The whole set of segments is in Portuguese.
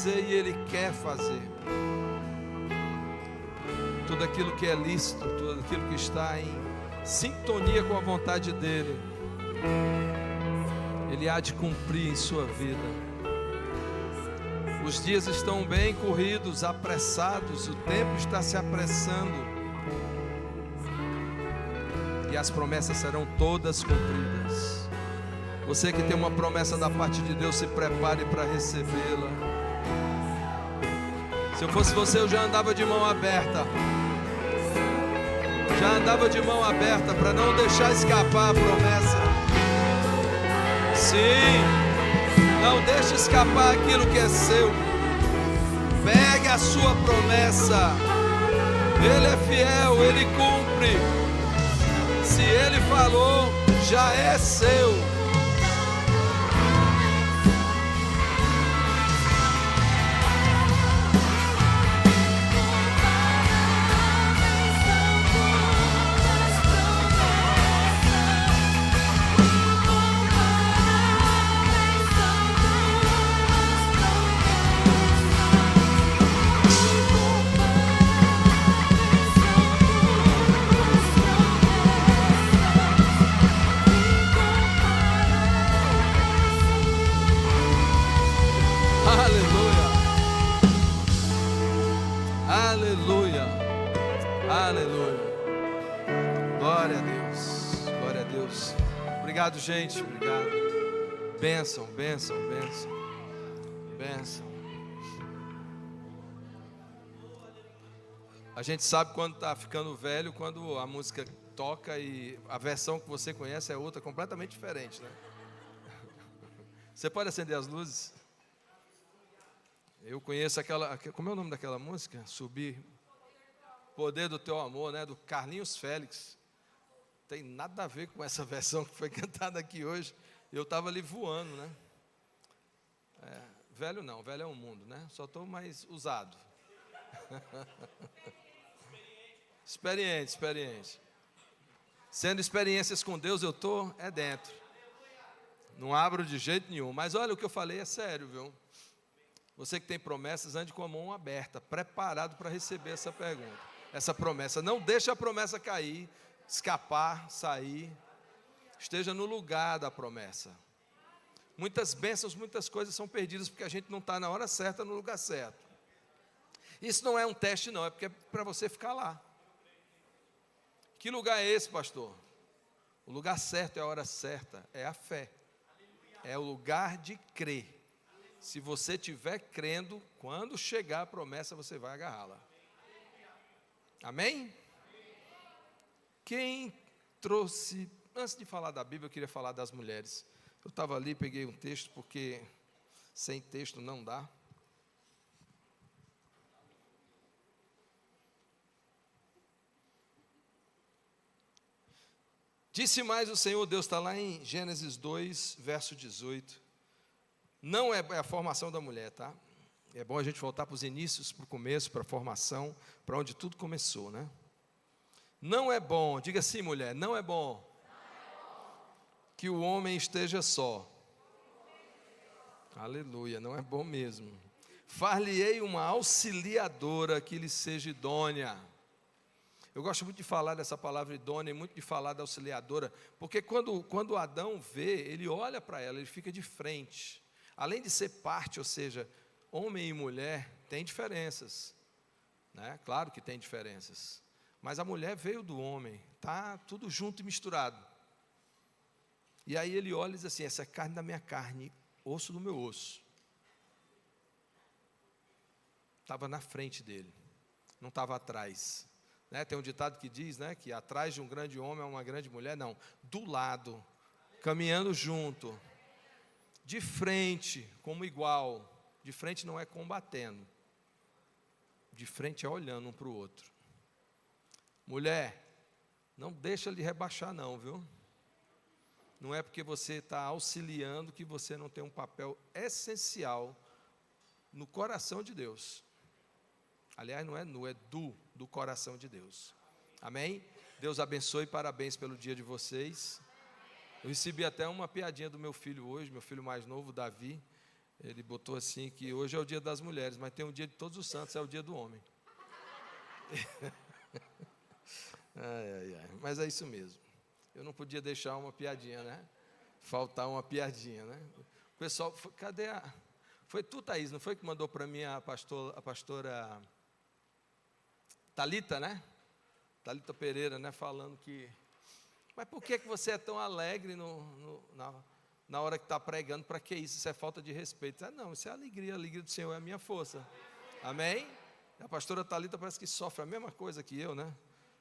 fazer e Ele quer fazer. Tudo aquilo que é lícito, tudo aquilo que está em sintonia com a vontade dEle, Ele há de cumprir em sua vida. Os dias estão bem corridos, apressados, o tempo está se apressando. E as promessas serão todas cumpridas. Você que tem uma promessa da parte de Deus, se prepare para recebê-la. Se eu fosse você, eu já andava de mão aberta. Já andava de mão aberta para não deixar escapar a promessa. Sim. Não deixe escapar aquilo que é seu. Pegue a sua promessa. Ele é fiel, Ele cumpre. Se Ele falou, já é seu. Aleluia, aleluia, glória a Deus, glória a Deus. Obrigado, gente, obrigado. Bênção, bênção, bênção, bênção. A gente sabe quando está ficando velho, quando a música toca e a versão que você conhece é outra, completamente diferente, né? Você pode acender as luzes? Eu conheço aquela, como é o nome daquela música? Subir, Poder do Teu Amor, né? Do Carlinhos Félix. Tem nada a ver com essa versão que foi cantada aqui hoje. Eu estava ali voando, né? Velho não, velho é um mundo, né? Só estou mais usado. Experiente, experiente. Sendo experiências com Deus, eu estou dentro. Não abro de jeito nenhum. Mas olha, o que eu falei é sério, viu? Você que tem promessas, ande com a mão aberta, preparado para receber essa pergunta, essa promessa. Não deixe a promessa cair, escapar, sair. Esteja no lugar da promessa. Muitas bênçãos, muitas coisas são perdidas porque a gente não está na hora certa, no lugar certo. Isso não é um teste não, é porque é para você ficar lá. Que lugar é esse, pastor? O lugar certo é a hora certa, é a fé. É o lugar de crer. Se você estiver crendo, quando chegar a promessa, você vai agarrá-la. Amém? Quem trouxe... Antes de falar da Bíblia, eu queria falar das mulheres. Eu estava ali, peguei um texto, porque sem texto não dá. Disse mais o Senhor Deus, está lá em Gênesis 2, verso 18. Não é a formação da mulher, tá? É bom a gente voltar para os inícios, para o começo, para a formação, para onde tudo começou, né? Não é bom, diga assim, mulher, não é bom que o homem esteja só. Aleluia, não é bom mesmo. Far-lhe-ei uma auxiliadora que lhe seja idônea. Eu gosto muito de falar dessa palavra idônea e muito de falar da auxiliadora, porque quando Adão vê, ele olha para ela, ele fica de frente. Além de ser parte, ou seja, homem e mulher, tem diferenças, né? Claro que tem diferenças, mas a mulher veio do homem, tá tudo junto e misturado. E aí ele olha e diz assim: essa é carne da minha carne, osso do meu osso. Estava na frente dele, não estava atrás, né? Tem um ditado que diz, né, que atrás de um grande homem é uma grande mulher. Não, do lado, caminhando junto. De frente, como igual. De frente não é combatendo. De frente é olhando um para o outro. Mulher, não deixa ele rebaixar não, viu? Não é porque você está auxiliando que você não tem um papel essencial no coração de Deus. Aliás, não é no, é do coração de Deus. Amém? Deus abençoe, parabéns pelo dia de vocês. Eu recebi até uma piadinha do meu filho hoje, meu filho mais novo, Davi. Ele botou assim que hoje é o dia das mulheres, mas tem um dia de todos os santos, é o dia do homem. Mas é isso mesmo. Eu não podia deixar uma piadinha, né? Faltar uma piadinha, né? O pessoal, cadê a... Foi tu, Thaís, não foi que mandou para mim a pastora Thalita, né? Thalita Pereira, né? Falando que... Mas por que você é tão alegre na hora que está pregando? Para que isso? Isso é falta de respeito. Não, isso é alegria. A alegria do Senhor é a minha força. Amém? A pastora Thalita parece que sofre a mesma coisa que eu, né?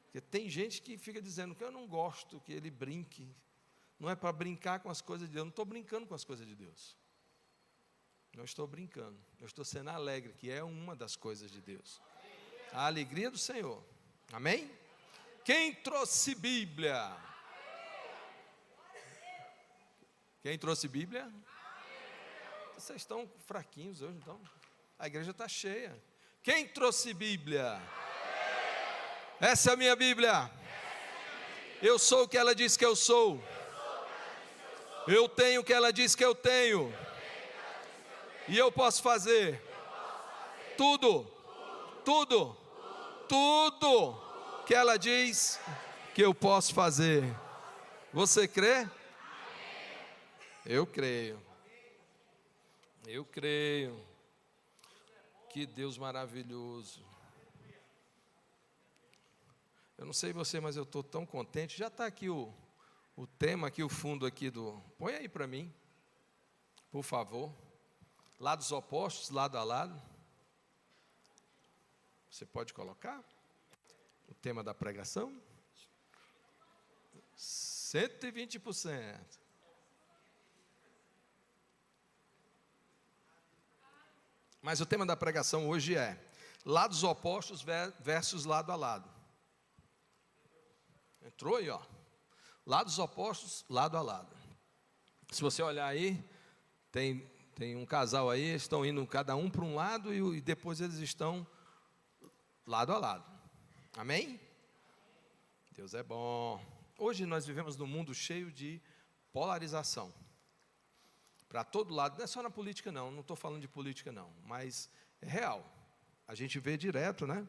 Porque tem gente que fica dizendo que eu não gosto que ele brinque. Não é para brincar com as coisas de Deus. Eu não estou brincando com as coisas de Deus. Não estou brincando. Eu estou sendo alegre, que é uma das coisas de Deus. A alegria do Senhor. Amém? Quem trouxe Bíblia? Quem trouxe Bíblia? Vocês estão fraquinhos hoje, então. A igreja está cheia. Quem trouxe Bíblia? Essa é a minha Bíblia. Eu sou o que ela diz que eu sou. Eu tenho o que ela diz que eu tenho. E eu posso fazer tudo que ela diz que eu posso fazer. Você crê? Eu creio. Eu creio. Que Deus maravilhoso. Eu não sei você, mas eu estou tão contente. Já está aqui o tema, aqui o fundo aqui do... Põe aí para mim, por favor. Lados opostos, lado a lado. Você pode colocar o tema da pregação? 120%. Mas o tema da pregação hoje é lados opostos versus lado a lado. Entrou aí, ó. Lados opostos, lado a lado. Se você olhar aí, tem um casal aí, eles estão indo cada um para um lado e depois eles estão lado a lado. Amém? Deus é bom. Hoje nós vivemos num mundo cheio de polarização. Para todo lado, não é só na política não estou falando de política não, mas é real. A gente vê direto, né?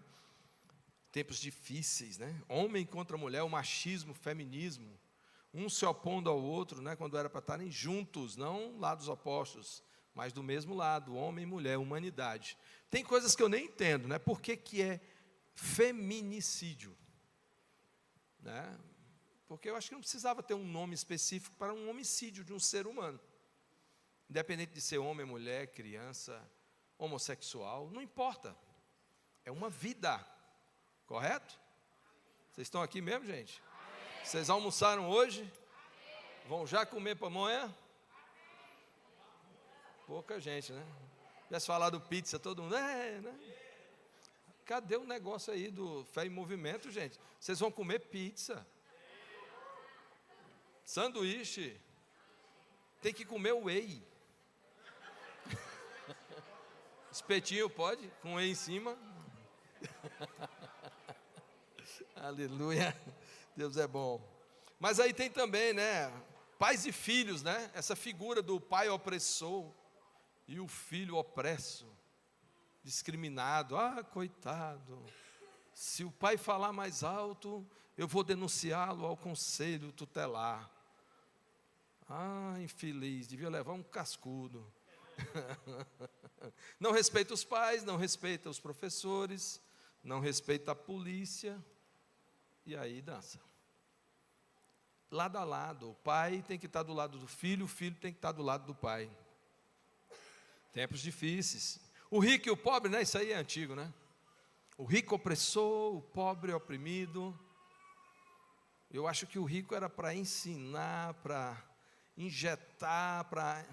Tempos difíceis, né? Homem contra mulher, o machismo, o feminismo, um se opondo ao outro, né? Quando era para estarem juntos, não lados opostos, mas do mesmo lado, homem e mulher, humanidade. Tem coisas que eu nem entendo, né? Por que é feminicídio? Né? Porque eu acho que não precisava ter um nome específico para um homicídio de um ser humano. Independente de ser homem, mulher, criança, homossexual, não importa. É uma vida, correto? Vocês estão aqui mesmo, gente? Vocês almoçaram hoje? Vão já comer pamonha? Pouca gente, né? Tivesse falado pizza, todo mundo, né? Cadê o negócio aí do Fé em Movimento, gente? Vocês vão comer pizza, sanduíche, tem que comer whey. Espetinho pode, com whey em cima. Aleluia, Deus é bom. Mas aí tem também, né, pais e filhos, né, essa figura do pai opressor e o filho opresso, discriminado. Coitado, se o pai falar mais alto, eu vou denunciá-lo ao conselho tutelar. Infeliz, devia levar um cascudo. Não respeita os pais, não respeita os professores, não respeita a polícia, e aí dança. Lado a lado, o pai tem que estar do lado do filho, o filho tem que estar do lado do pai. Tempos difíceis. O rico e o pobre, né? Isso aí é antigo, né? O rico opressor, o pobre oprimido. Eu acho que o rico era para ensinar, para injetar, para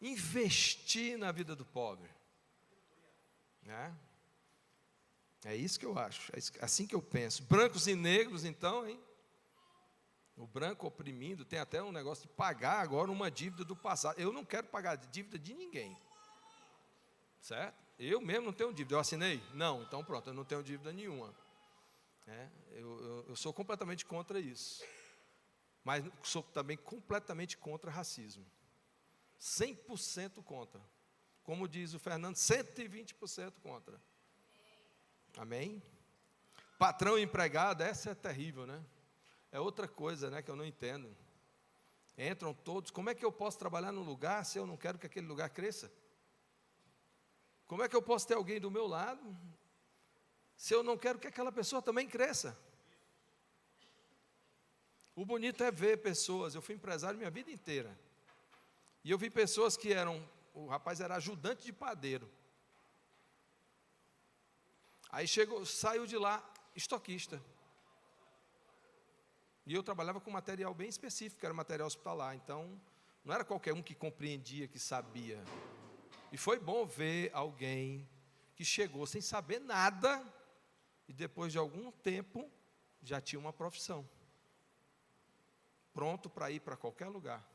investir na vida do pobre, né? É isso que eu acho, é assim que eu penso. Brancos e negros, então, hein? O branco oprimindo, tem até um negócio de pagar agora uma dívida do passado. Eu não quero pagar dívida de ninguém, certo? Eu mesmo não tenho dívida. Eu assinei? Não, então pronto, eu não tenho dívida nenhuma. Eu sou completamente contra isso, mas sou também completamente contra racismo. 100% contra. Como diz o Fernando, 120% contra. Amém? Patrão e empregado, essa é terrível, né? É outra coisa, né, que eu não entendo. Entram todos, como é que eu posso trabalhar num lugar se eu não quero que aquele lugar cresça? Como é que eu posso ter alguém do meu lado se eu não quero que aquela pessoa também cresça? O bonito é ver pessoas, eu fui empresário minha vida inteira, e eu vi pessoas que o rapaz era ajudante de padeiro, aí saiu de lá estoquista, e eu trabalhava com material bem específico, era material hospitalar, então não era qualquer um que compreendia, que sabia. E foi bom ver alguém que chegou sem saber nada, e depois de algum tempo, já tinha uma profissão, pronto para ir para qualquer lugar.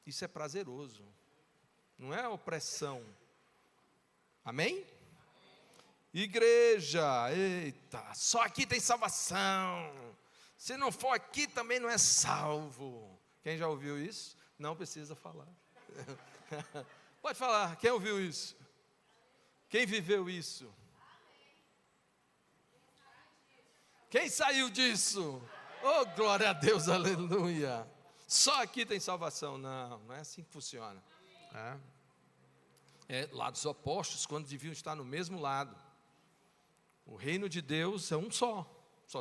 Isso é prazeroso, não é opressão. Amém? Igreja, eita, só aqui tem salvação. Se não for aqui, também não é salvo. Quem já ouviu isso? Não precisa falar. Pode falar, quem ouviu isso? Quem viveu isso? Quem saiu disso? Oh, glória a Deus, aleluia. Só aqui tem salvação. Não, não é assim que funciona. Lados opostos, quando deviam estar no mesmo lado. O reino de Deus é um só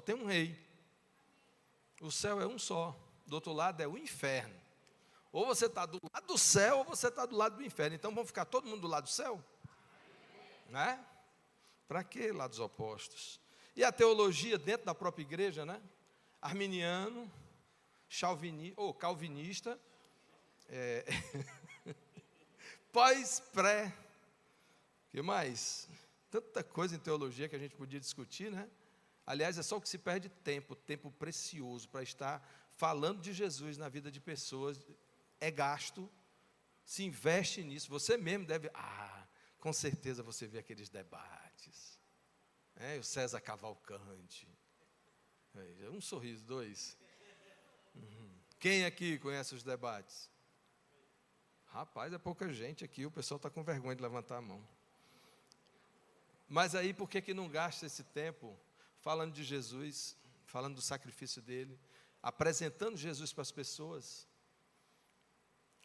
tem um rei. O céu é um só, do outro lado é o inferno. Ou você está do lado do céu, ou você está do lado do inferno. Então vamos ficar todo mundo do lado do céu? Né? Para que lados opostos? E a teologia dentro da própria igreja, né? Arminiano, calvinista, pós-pré, o que mais? Tanta coisa em teologia que a gente podia discutir, né? Aliás, é só o que se perde tempo precioso para estar falando de Jesus na vida de pessoas, é gasto, se investe nisso, você mesmo deve, com certeza você vê aqueles debates, o César Cavalcante, um sorriso, dois, quem aqui conhece os debates? Rapaz, é pouca gente aqui, o pessoal está com vergonha de levantar a mão. Mas aí, por que não gasta esse tempo falando de Jesus, falando do sacrifício dele, apresentando Jesus para as pessoas?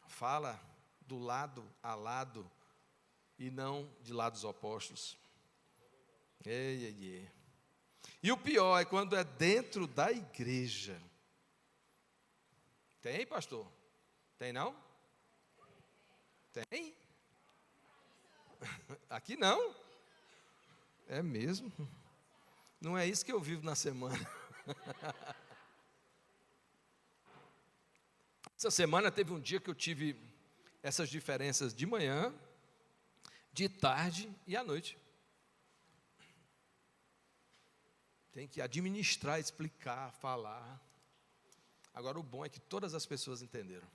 Fala do lado a lado e não de lados opostos. E o pior é quando é dentro da igreja. Tem, pastor? Tem não? Tem? Aqui não? É mesmo? Não é isso que eu vivo na semana. Essa semana teve um dia que eu tive essas diferenças de manhã, de tarde e à noite. Tem que administrar, explicar, falar. Agora o bom é que todas as pessoas entenderam.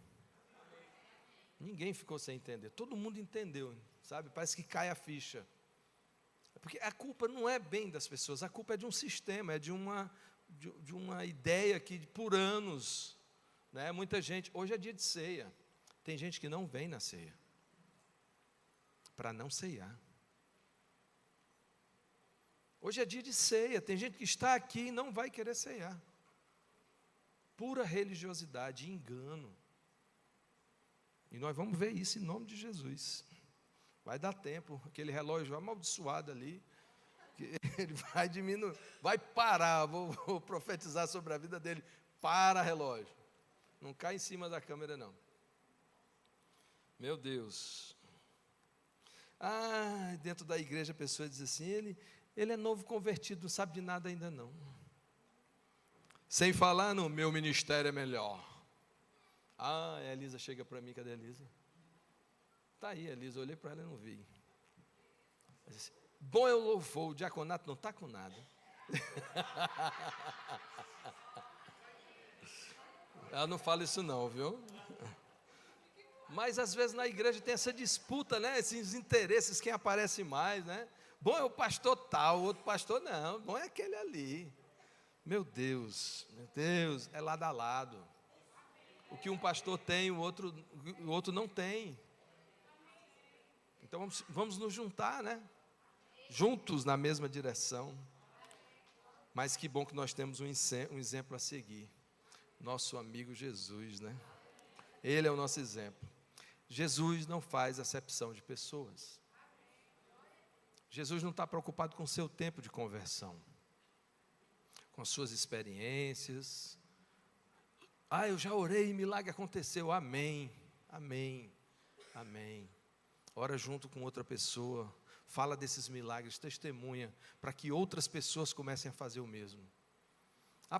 Ninguém ficou sem entender, todo mundo entendeu, sabe? Parece que cai a ficha. Porque a culpa não é bem das pessoas, a culpa é de um sistema, é de uma ideia que por anos, né, muita gente, hoje é dia de ceia, tem gente que não vem na ceia, para não ceiar. Hoje é dia de ceia, tem gente que está aqui e não vai querer ceiar. Pura religiosidade, engano. E nós vamos ver isso em nome de Jesus. Vai dar tempo, aquele relógio amaldiçoado ali, que ele vai diminuir, vai parar, vou profetizar sobre a vida dele, para relógio, não cai em cima da câmera não. Meu Deus. Dentro da igreja a pessoa diz assim, ele é novo convertido, não sabe de nada ainda não. Sem falar no meu ministério é melhor. A Elisa chega para mim, cadê a Elisa? Está aí, Elisa, eu olhei para ela e não vi. Disse, bom é o louvor, o diaconato não está com nada. Ela não fala isso não, viu? Mas às vezes na igreja tem essa disputa, né? Esses interesses, quem aparece mais, né? Bom é o pastor tal, o outro pastor não, bom é aquele ali. Meu Deus, é lado a lado. O que um pastor tem, o outro não tem. Então vamos nos juntar, né? Juntos na mesma direção. Mas que bom que nós temos um exemplo a seguir. Nosso amigo Jesus, né? Ele é o nosso exemplo. Jesus não faz acepção de pessoas. Jesus não está preocupado com o seu tempo de conversão, com as suas experiências. Eu já orei e milagre aconteceu. Amém, amém, amém. Ora junto com outra pessoa, fala desses milagres, testemunha, para que outras pessoas comecem a fazer o mesmo.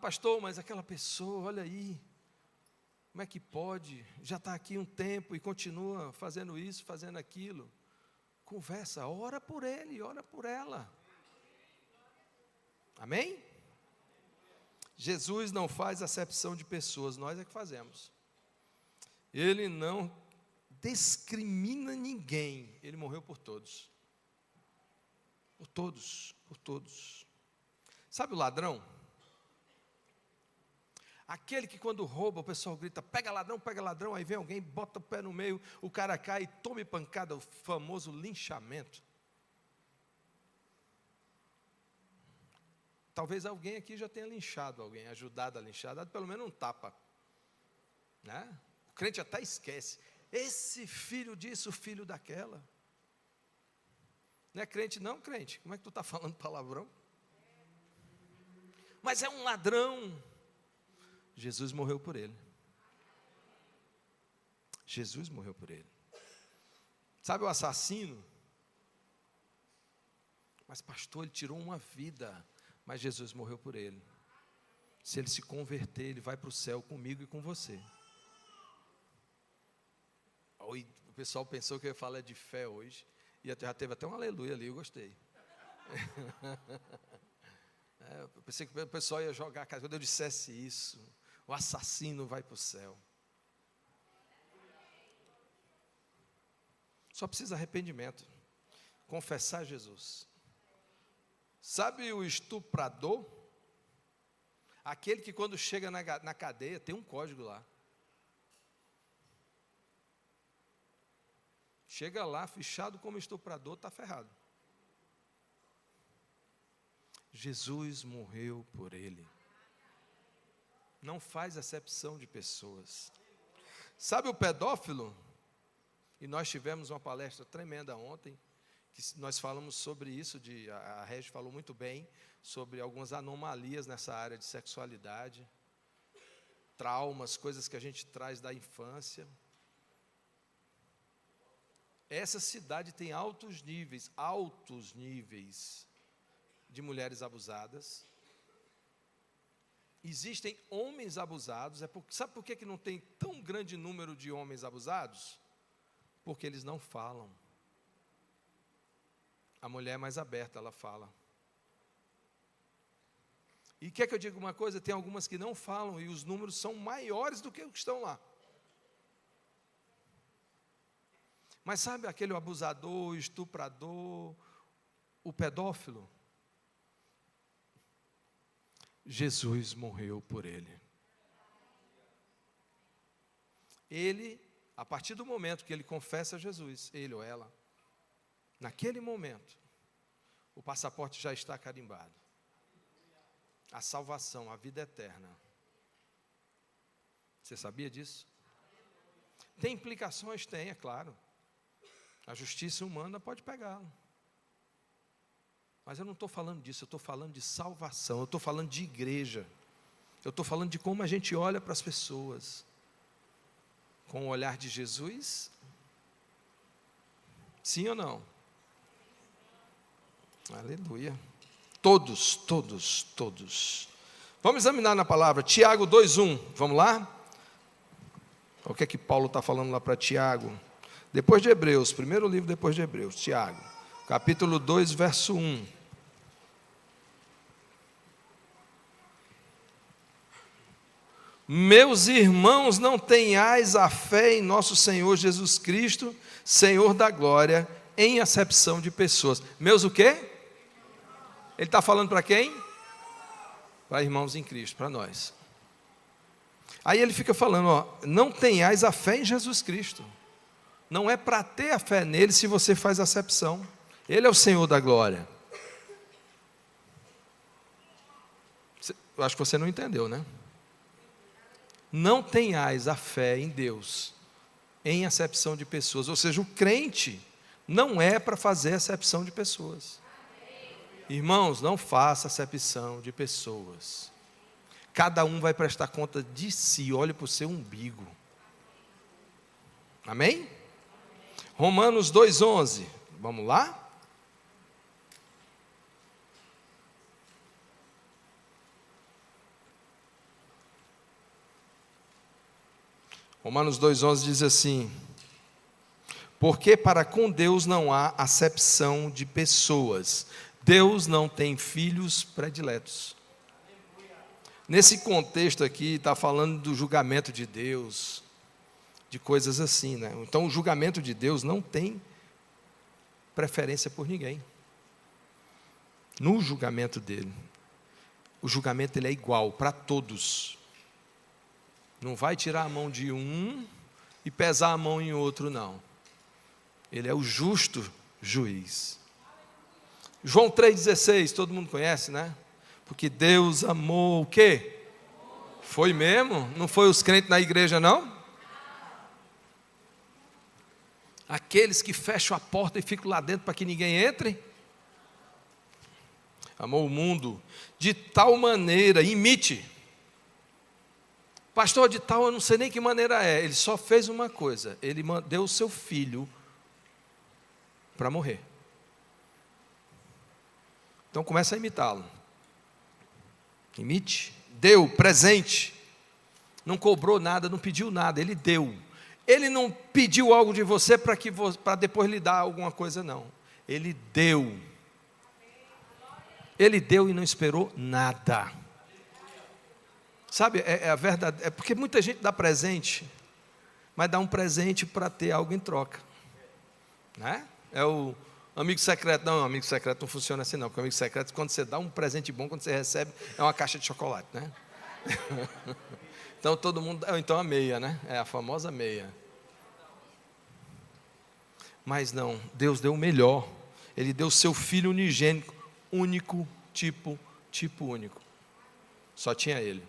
Pastor, mas aquela pessoa, olha aí, como é que pode? Já está aqui um tempo e continua fazendo isso, fazendo aquilo. Conversa, ora por ele, ora por ela. Amém? Jesus não faz acepção de pessoas, nós é que fazemos. Ele não discrimina ninguém, ele morreu por todos. Por todos, por todos. Sabe o ladrão? Aquele que quando rouba, o pessoal grita, pega ladrão, aí vem alguém, bota o pé no meio, o cara cai e tome pancada, o famoso linchamento. Talvez alguém aqui já tenha linchado alguém, ajudado a linchar, dado pelo menos um tapa. Né? O crente até esquece. Esse filho disso, filho daquela. Não é crente não, crente? Como é que tu está falando palavrão? Mas é um ladrão. Jesus morreu por ele. Jesus morreu por ele. Sabe o assassino? Mas pastor, ele tirou uma vida. Mas Jesus morreu por ele. Se ele se converter, ele vai para o céu comigo e com você. O pessoal pensou que eu ia falar de fé hoje. E já teve até um aleluia ali, eu gostei. Eu pensei que o pessoal ia jogar a casa. Quando eu dissesse isso, o assassino vai para o céu. Só precisa arrependimento. Confessar Jesus. Sabe o estuprador? Aquele que quando chega na cadeia, tem um código lá. Chega lá, fichado como estuprador, está ferrado. Jesus morreu por ele. Não faz acepção de pessoas. Sabe o pedófilo? E nós tivemos uma palestra tremenda ontem, que nós falamos sobre isso, a Regi falou muito bem, sobre algumas anomalias nessa área de sexualidade, traumas, coisas que a gente traz da infância. Essa cidade tem altos níveis de mulheres abusadas. Existem homens abusados. Sabe por que não tem tão grande número de homens abusados? Porque eles não falam. A mulher é mais aberta, ela fala. E quer que eu diga uma coisa? Tem algumas que não falam e os números são maiores do que os que estão lá. Mas sabe aquele abusador, o estuprador, o pedófilo? Jesus morreu por ele. Ele, a partir do momento que ele confessa a Jesus, ele ou ela, naquele momento, o passaporte já está carimbado. A salvação, a vida eterna. Você sabia disso? Tem implicações? Tem, é claro. A justiça humana pode pegá-lo. Mas eu não estou falando disso, eu estou falando de salvação, eu estou falando de igreja. Eu estou falando de como a gente olha para as pessoas. Com o olhar de Jesus? Sim ou não? Aleluia. Todos. Vamos examinar na palavra, Tiago 2:1, vamos lá? O que é que Paulo está falando lá para Tiago? Depois de Hebreus, primeiro livro depois de Hebreus, Tiago, capítulo 2, verso 1. Meus irmãos, não tenhais a fé em nosso Senhor Jesus Cristo, Senhor da glória, em acepção de pessoas. Meus o quê? Ele está falando para quem? Para irmãos em Cristo, para nós. Aí ele fica falando, ó, não tenhais a fé em Jesus Cristo. Não é para ter a fé nele se você faz acepção. Ele é o Senhor da glória. Eu acho que você não entendeu, né? Não tenhais a fé em Deus em acepção de pessoas. Ou seja, o crente não é para fazer acepção de pessoas. Irmãos, não faça acepção de pessoas. Cada um vai prestar conta de si. Olhe para o seu umbigo. Amém? Romanos 2,11. Vamos lá? Romanos 2,11 diz assim: porque para com Deus não há acepção de pessoas. Deus não tem filhos prediletos. Nesse contexto aqui, está falando do julgamento de Deus, de coisas assim, né? Então, o julgamento de Deus não tem preferência por ninguém. No julgamento dele, o julgamento ele é igual para todos. Não vai tirar a mão de um e pesar a mão em outro, não. Ele é o justo juiz. João 3,16, todo mundo conhece, né? Porque Deus amou o quê? Foi mesmo? Não foi os crentes na igreja, não? Aqueles que fecham a porta e ficam lá dentro para que ninguém entre? Amou o mundo de tal maneira, imite. Pastor, de tal, eu não sei nem que maneira é. Ele só fez uma coisa. Ele deu o seu filho para morrer. Então começa a imitá-lo. Imite. Deu, presente. Não cobrou nada, não pediu nada. Ele deu. Ele não pediu algo de você para depois lhe dar alguma coisa, não. Ele deu. Ele deu e não esperou nada. Sabe, é a verdade, é porque muita gente dá presente, mas dá um presente para ter algo em troca, né? É o amigo secreto. Não, amigo secreto não funciona assim não, porque amigo secreto, quando você dá um presente bom, quando você recebe, é uma caixa de chocolate, né? Então todo mundo, então a meia, né? É a famosa meia. Mas não, Deus deu o melhor. Ele deu o seu filho unigênito, único, tipo único. Só tinha ele.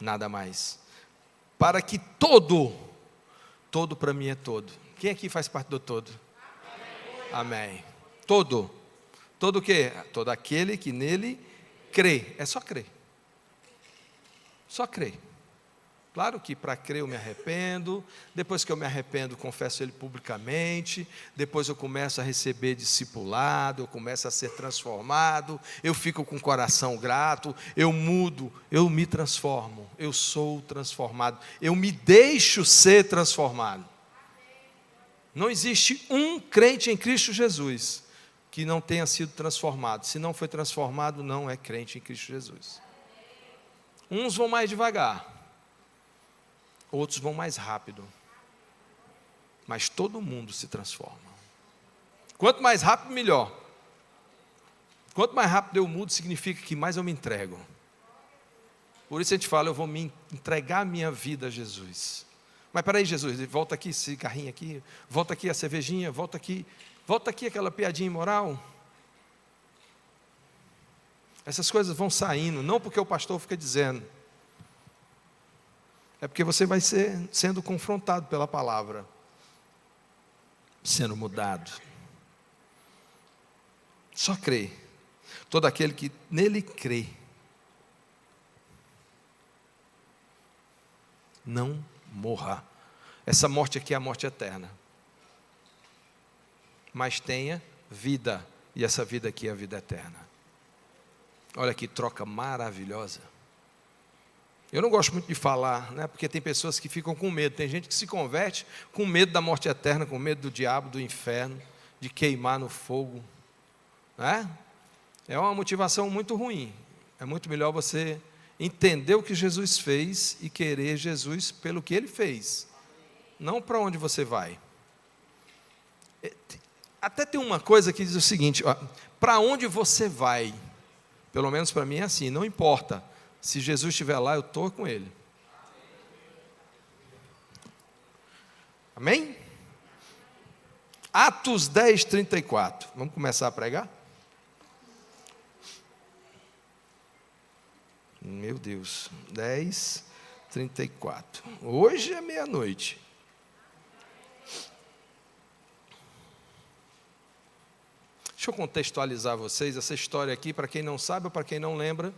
Nada mais. Para que todo para mim é todo. Quem aqui faz parte do todo? Amém. Todo o quê? Todo aquele que nele crê. É só crer. Só crer. Claro que para crer eu me arrependo, depois que eu me arrependo, confesso ele publicamente, depois eu começo a receber discipulado, eu começo a ser transformado, eu fico com o coração grato, eu mudo, eu me transformo, eu sou transformado, eu me deixo ser transformado. Não existe um crente em Cristo Jesus que não tenha sido transformado. Se não foi transformado, não é crente em Cristo Jesus. Uns vão mais devagar, outros vão mais rápido, mas todo mundo se transforma. Quanto mais rápido, melhor. Quanto mais rápido eu mudo, significa que mais eu me entrego. Por isso a gente fala, eu vou me entregar a minha vida a Jesus. Mas peraí, Jesus, volta aqui esse carrinho aqui, volta aqui a cervejinha, volta aqui aquela piadinha imoral. Essas coisas vão saindo, não porque o pastor fica dizendo, é porque você vai sendo confrontado pela palavra, sendo mudado. Só crê. Todo aquele que nele crê, não morra. Essa morte aqui é a morte eterna. Mas tenha vida, e essa vida aqui é a vida eterna. Olha que troca maravilhosa. Eu não gosto muito de falar, né? Porque tem pessoas que ficam com medo. Tem gente que se converte com medo da morte eterna, com medo do diabo, do inferno, de queimar no fogo, né? É uma motivação muito ruim. É muito melhor você entender o que Jesus fez e querer Jesus pelo que Ele fez, não para onde você vai. Até tem uma coisa que diz o seguinte: para onde você vai, pelo menos para mim é assim, não importa. Se Jesus estiver lá, eu estou com Ele. Amém? Atos 10, 34. Vamos começar a pregar? Meu Deus, 10, 34. Hoje é meia-noite. Deixa eu contextualizar vocês essa história aqui, para quem não sabe ou para quem não lembra.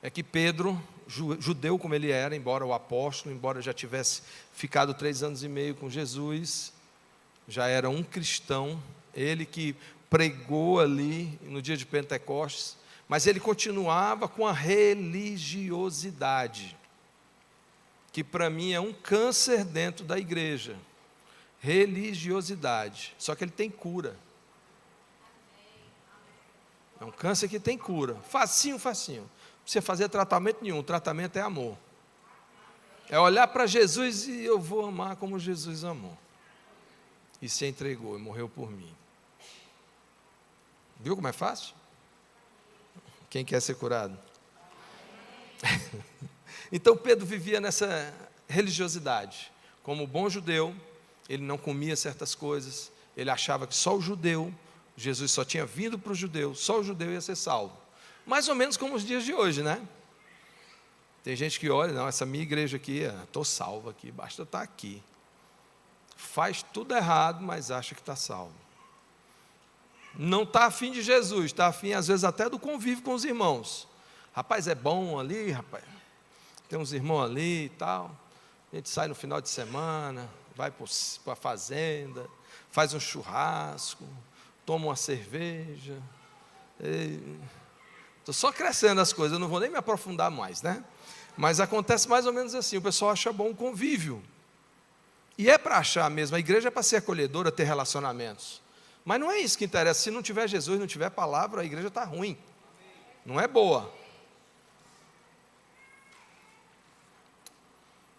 É que Pedro, judeu como ele era, embora o apóstolo, embora já tivesse ficado 3 anos e meio com Jesus, já era um cristão, ele que pregou ali no dia de Pentecostes, mas ele continuava com a religiosidade, que para mim é um câncer dentro da igreja. Religiosidade, só que ele tem cura. É um câncer que tem cura, facinho, facinho. Não precisa fazer tratamento nenhum, o tratamento é amor. É olhar para Jesus e eu vou amar como Jesus amou. E se entregou e morreu por mim. Viu como é fácil? Quem quer ser curado? Então Pedro vivia nessa religiosidade. Como bom judeu, ele não comia certas coisas, ele achava que só o judeu, Jesus só tinha vindo para o judeu, só o judeu ia ser salvo. Mais ou menos como os dias de hoje, né? Tem gente que olha, não, essa minha igreja aqui, estou salvo aqui, basta estar aqui. Faz tudo errado, mas acha que está salvo. Não está afim de Jesus, está afim às vezes até do convívio com os irmãos. Rapaz, é bom ali, rapaz. Tem uns irmãos ali e tal. A gente sai no final de semana, vai para a fazenda, faz um churrasco, toma uma cerveja. Estou só crescendo as coisas, eu não vou nem me aprofundar mais, né? Mas acontece mais ou menos assim, o pessoal acha bom o convívio. E é para achar mesmo, a igreja é para ser acolhedora, ter relacionamentos. Mas não é isso que interessa, se não tiver Jesus, não tiver palavra, a igreja está ruim. Não é boa.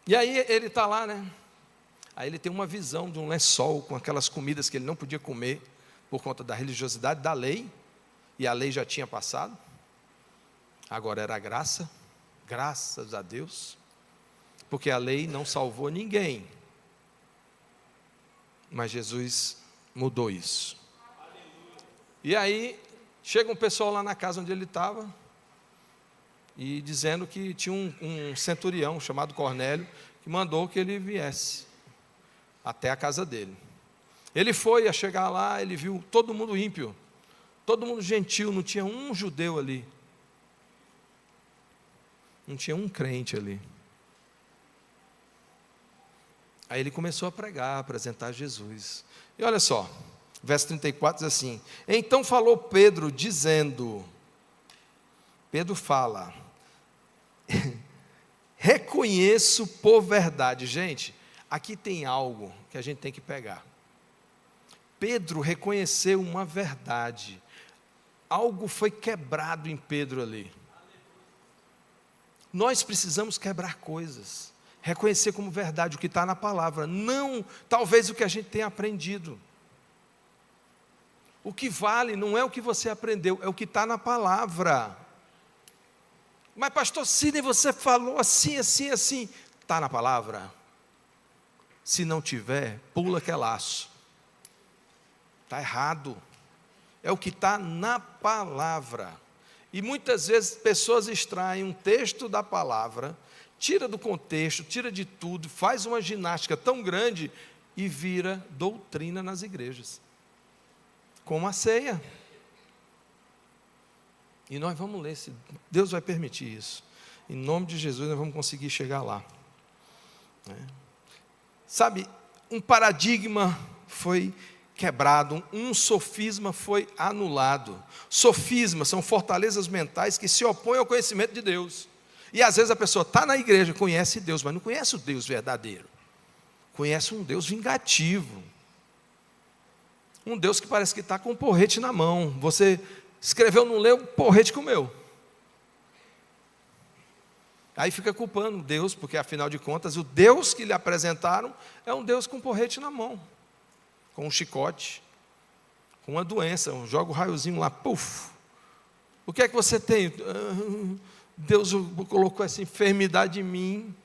E aí ele está lá, né? Aí ele tem uma visão de um lençol com aquelas comidas que ele não podia comer por conta da religiosidade da lei, e a lei já tinha passado. Agora era a graça, graças a Deus, porque a lei não salvou ninguém. Mas Jesus mudou isso. E aí, chega um pessoal lá na casa onde ele estava, e dizendo que tinha um centurião chamado Cornélio, que mandou que ele viesse até a casa dele. Ele foi a chegar lá, ele viu todo mundo ímpio, todo mundo gentil, não tinha um judeu ali. Não tinha um crente ali. Aí ele começou a pregar, a apresentar Jesus. E olha só, verso 34 diz assim: então falou Pedro, dizendo, Pedro fala, reconheço por verdade. Gente, aqui tem algo que a gente tem que pegar. Pedro reconheceu uma verdade. Algo foi quebrado em Pedro ali. Nós precisamos quebrar coisas, reconhecer como verdade o que está na palavra, não talvez o que a gente tenha aprendido. O que vale não é o que você aprendeu, é o que está na palavra. Mas pastor Sidney, você falou assim, assim, assim. Está na palavra? Se não tiver, pula que é laço. Está errado. É o que está na palavra. E muitas vezes pessoas extraem um texto da palavra, tira do contexto, tira de tudo, faz uma ginástica tão grande e vira doutrina nas igrejas. Como a ceia. E nós vamos ler, se Deus vai permitir isso. Em nome de Jesus nós vamos conseguir chegar lá. Sabe, um paradigma foi quebrado, um sofisma foi anulado. Sofismas são fortalezas mentais que se opõem ao conhecimento de Deus. E às vezes a pessoa está na igreja, conhece Deus, mas não conhece o Deus verdadeiro. Conhece um Deus vingativo. Um Deus que parece que está com um porrete na mão. Você escreveu, não leu, porrete comeu. Aí fica culpando Deus, porque afinal de contas, o Deus que lhe apresentaram é um Deus com porrete na mão, com um chicote, com uma doença, joga o raiozinho lá, puf. O que é que você tem? Deus colocou essa enfermidade em mim.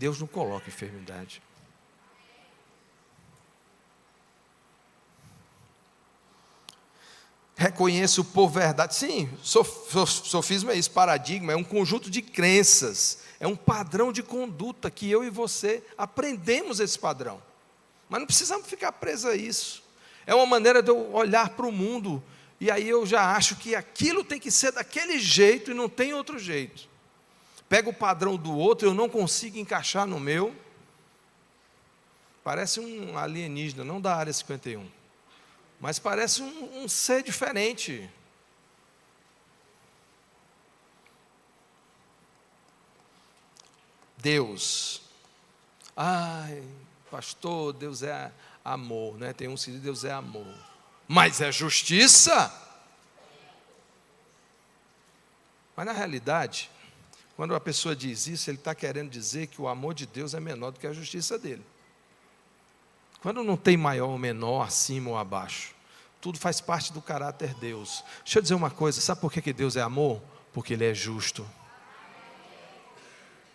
Deus não coloca enfermidade. Reconheço por verdade. Sim, sofisma é isso, paradigma, é um conjunto de crenças, é um padrão de conduta que eu e você aprendemos esse padrão. Mas não precisamos ficar presos a isso. É uma maneira de eu olhar para o mundo, e aí eu já acho que aquilo tem que ser daquele jeito e não tem outro jeito. Pego o padrão do outro, eu não consigo encaixar no meu. Parece um alienígena, não da área 51. Mas parece um ser diferente. Deus. Ai, pastor, Deus é amor, né? Tem uns que dizem Deus é amor. Mas é justiça? Mas na realidade, quando a pessoa diz isso, ele está querendo dizer que o amor de Deus é menor do que a justiça dele. Quando não tem maior ou menor, acima ou abaixo, tudo faz parte do caráter de Deus. Deixa eu dizer uma coisa, sabe por que Deus é amor? Porque Ele é justo.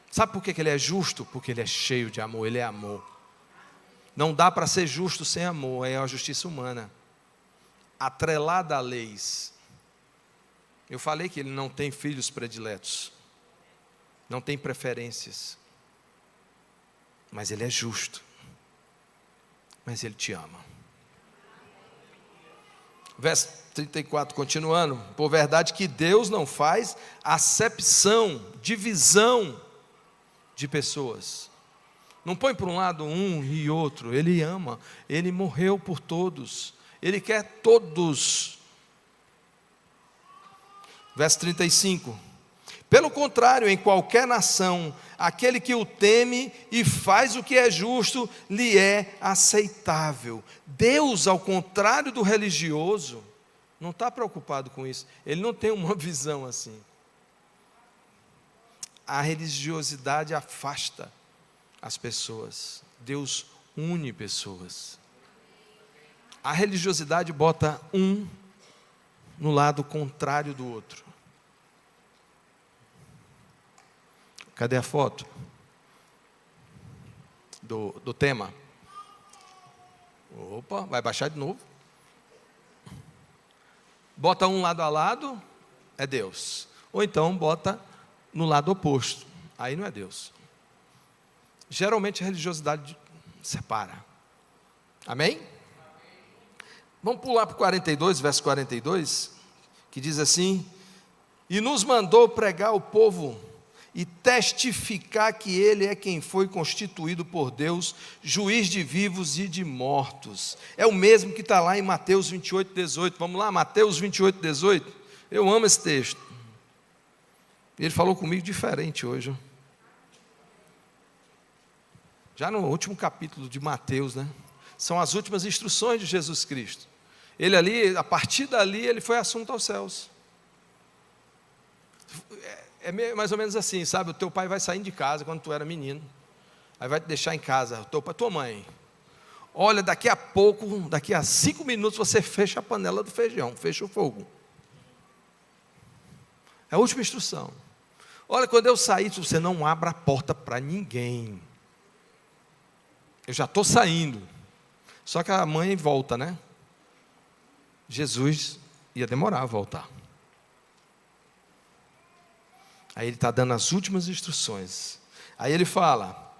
Sabe por que Ele é justo? Porque Ele é cheio de amor, Ele é amor. Não dá para ser justo sem amor, é a justiça humana, atrelada a leis. Eu falei que Ele não tem filhos prediletos, não tem preferências, mas Ele é justo. Mas Ele te ama. Verso 34, continuando. Por verdade que Deus não faz acepção, divisão de pessoas. Não põe para um lado um e outro. Ele ama, Ele morreu por todos. Ele quer todos. Verso 35. Pelo contrário, em qualquer nação, aquele que o teme e faz o que é justo, lhe é aceitável. Deus, ao contrário do religioso, não está preocupado com isso. Ele não tem uma visão assim. A religiosidade afasta as pessoas. Deus une pessoas. A religiosidade bota um no lado contrário do outro. Cadê a foto do tema? Opa, vai baixar de novo. Bota um lado a lado, é Deus. Ou então bota no lado oposto, aí não é Deus. Geralmente a religiosidade separa. Amém? Vamos pular para o 42, verso 42, que diz assim: e nos mandou pregar ao povo e testificar que Ele é quem foi constituído por Deus, juiz de vivos e de mortos. É o mesmo que está lá em Mateus 28, 18. Vamos lá, Mateus 28, 18. Eu amo esse texto. Ele falou comigo diferente hoje. Já no último capítulo de Mateus, né? São as últimas instruções de Jesus Cristo. Ele ali, a partir dali, ele foi assunto aos céus. É mais ou menos assim, sabe? O teu pai vai saindo de casa quando tu era menino. Aí vai te deixar em casa, tua mãe. Olha, daqui a pouco, daqui a 5 minutos, você fecha a panela do feijão, fecha o fogo. É a última instrução. Olha, quando eu sair, você não abra a porta para ninguém. Eu já estou saindo. Só que a mãe volta, né? Jesus ia demorar a voltar. Aí ele está dando as últimas instruções. Aí ele fala: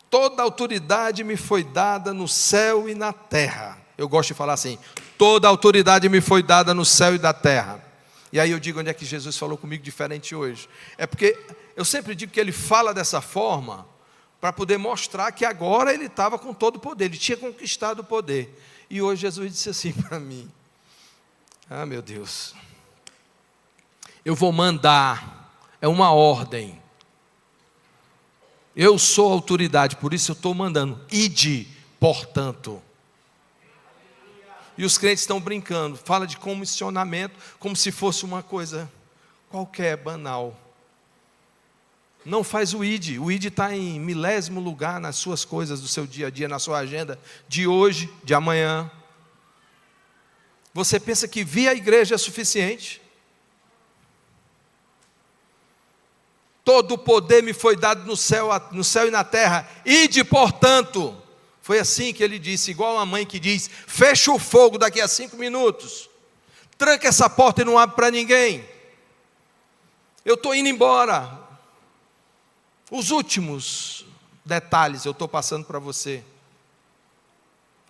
toda autoridade me foi dada no céu e na terra. Eu gosto de falar assim: toda autoridade me foi dada no céu e na terra. E aí eu digo, onde é que Jesus falou comigo diferente hoje? É porque eu sempre digo que ele fala dessa forma para poder mostrar que agora ele estava com todo o poder, ele tinha conquistado o poder. E hoje Jesus disse assim para mim: ah, meu Deus, eu vou mandar, é uma ordem. Eu sou autoridade, por isso eu estou mandando. Ide, portanto. E os crentes estão brincando, fala de comissionamento como se fosse uma coisa qualquer, banal. Não faz o ide está em milésimo lugar nas suas coisas do seu dia a dia, na sua agenda de hoje, de amanhã. Você pensa que vir à igreja é suficiente? Todo o poder me foi dado no céu e na terra. Ide, portanto. Foi assim que ele disse, igual uma mãe que diz, fecha o fogo daqui a 5 minutos. Tranca essa porta e não abre para ninguém. Eu estou indo embora. Os últimos detalhes eu estou passando para você.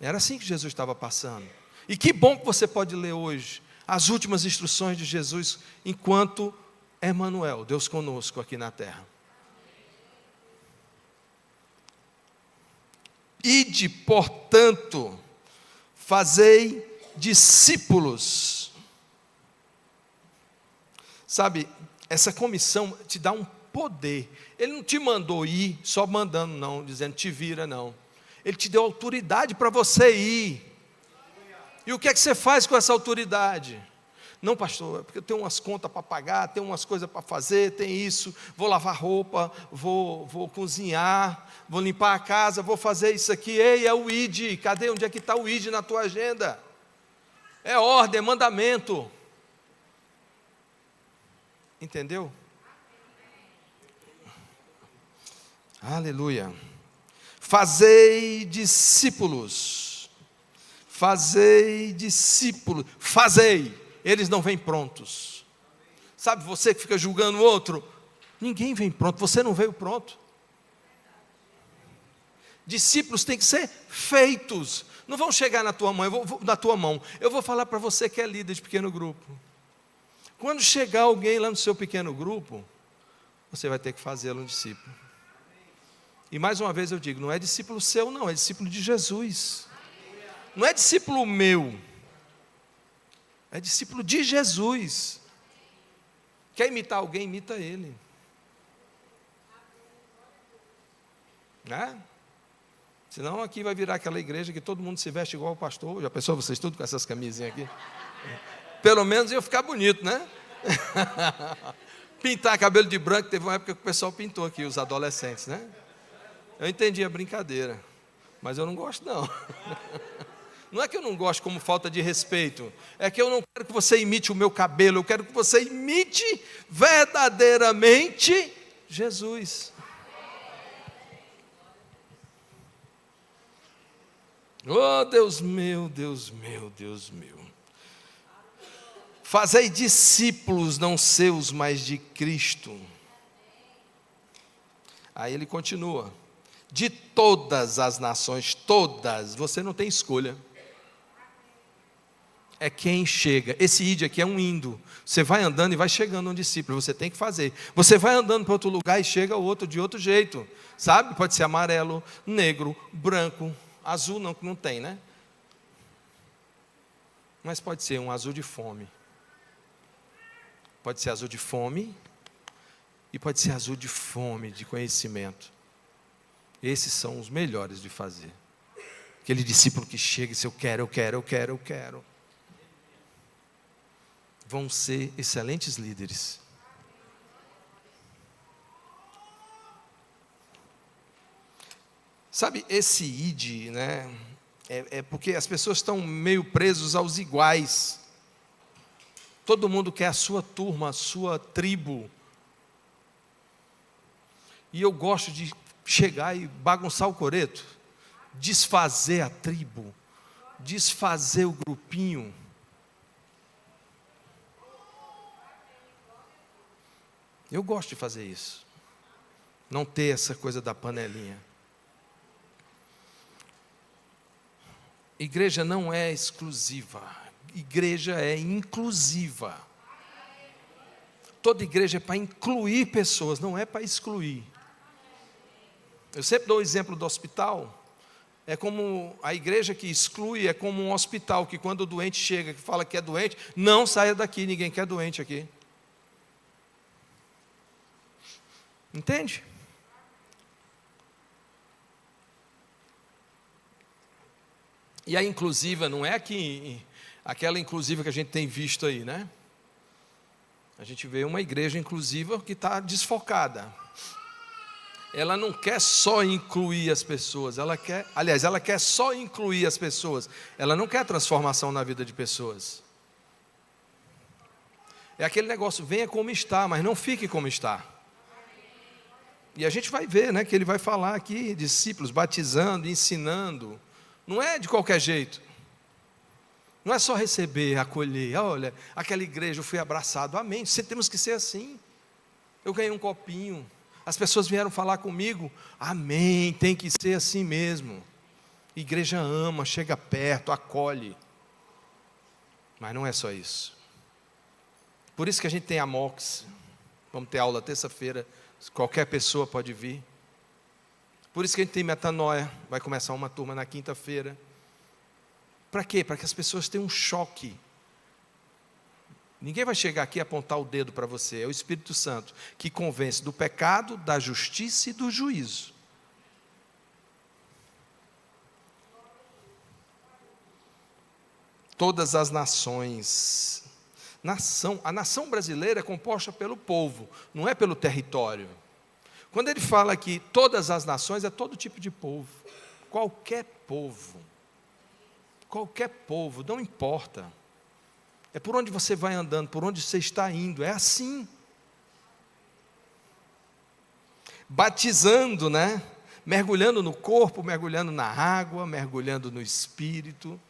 Era assim que Jesus estava passando. E que bom que você pode ler hoje as últimas instruções de Jesus enquanto Emanuel, Deus conosco aqui na terra. Ide, portanto, fazei discípulos. Sabe, essa comissão te dá um poder. Ele não te mandou ir só mandando, não, dizendo te vira, não. Ele te deu autoridade para você ir. E o que é que você faz com essa autoridade? Não, pastor, é porque eu tenho umas contas para pagar, tenho umas coisas para fazer, tem isso, vou lavar roupa, vou cozinhar, vou limpar a casa, vou fazer isso aqui. Ei, é o ID, cadê? Onde é que está o ID na tua agenda? É ordem, é mandamento. Entendeu? Aleluia. Fazei discípulos. Fazei discípulos. Fazei. Eles não vêm prontos. Sabe, você que fica julgando o outro, ninguém vem pronto, você não veio pronto. Discípulos têm que ser feitos. Não vão chegar na tua mão, eu vou falar para você que é líder de pequeno grupo. Quando chegar alguém lá no seu pequeno grupo, você vai ter que fazê-lo um discípulo. E mais uma vez eu digo, não é discípulo seu não, é discípulo de Jesus. Não é discípulo meu. É discípulo de Jesus. Quer imitar alguém, imita ele. Né? Senão aqui vai virar aquela igreja que todo mundo se veste igual o pastor. Já pensou vocês tudo com essas camisinhas aqui? Pelo menos ia ficar bonito, né? Pintar cabelo de branco, teve uma época que o pessoal pintou aqui, os adolescentes, né? Eu entendi a brincadeira, mas eu não gosto não. Não é que eu não gosto como falta de respeito, é que eu não quero que você imite o meu cabelo, eu quero que você imite verdadeiramente Jesus. Oh, Deus meu, Deus meu, Deus meu. Fazei discípulos não seus, mas de Cristo. Aí ele continua. De todas as nações, todas, você não tem escolha. É quem chega. Esse ide aqui é um indo. Você vai andando e vai chegando um discípulo. Você tem que fazer. Você vai andando para outro lugar e chega outro de outro jeito. Sabe? Pode ser amarelo, negro, branco, azul não tem, né? Mas pode ser um azul de fome. Pode ser azul de fome. E pode ser azul de fome, de conhecimento. Esses são os melhores de fazer. Aquele discípulo que chega e diz, eu quero. Vão ser excelentes líderes. Sabe, esse id, né? É porque as pessoas estão meio presos aos iguais. Todo mundo quer a sua turma, a sua tribo. E eu gosto de chegar e bagunçar o coreto, desfazer a tribo, desfazer o grupinho. Eu gosto de fazer isso. Não ter essa coisa da panelinha. Igreja não é exclusiva. Igreja é inclusiva. Toda igreja é para incluir pessoas, não é para excluir. Eu sempre dou o exemplo do hospital. É como a igreja que exclui, é como um hospital que quando o doente chega, que fala que é doente, não saia daqui, ninguém quer doente aqui. Entende? E a inclusiva não é aquela inclusiva que a gente tem visto aí, né? A gente vê uma igreja inclusiva que está desfocada. Ela não quer só incluir as pessoas, ela quer só incluir as pessoas. Ela não quer transformação na vida de pessoas. É aquele negócio, venha como está, mas não fique como está. E a gente vai ver, né, que ele vai falar aqui, discípulos, batizando, ensinando. Não é de qualquer jeito. Não é só receber, acolher. Olha, aquela igreja eu fui abraçado. Amém. Temos que ser assim. Eu ganhei um copinho. As pessoas vieram falar comigo. Amém. Tem que ser assim mesmo. Igreja ama, chega perto, acolhe. Mas não é só isso. Por isso que a gente tem a MOX. Vamos ter aula terça-feira. Qualquer pessoa pode vir. Por isso que a gente tem metanoia. Vai começar uma turma na quinta-feira. Para quê? Para que as pessoas tenham um choque. Ninguém vai chegar aqui e apontar o dedo para você. É o Espírito Santo que convence do pecado, da justiça e do juízo. Todas as nações. A nação brasileira é composta pelo povo, não é pelo território. Quando ele fala aqui todas as nações, é todo tipo de povo. Qualquer povo. Qualquer povo, não importa. É por onde você vai andando, por onde você está indo, é assim. Batizando, né? Mergulhando no corpo, mergulhando na água, mergulhando no Espírito.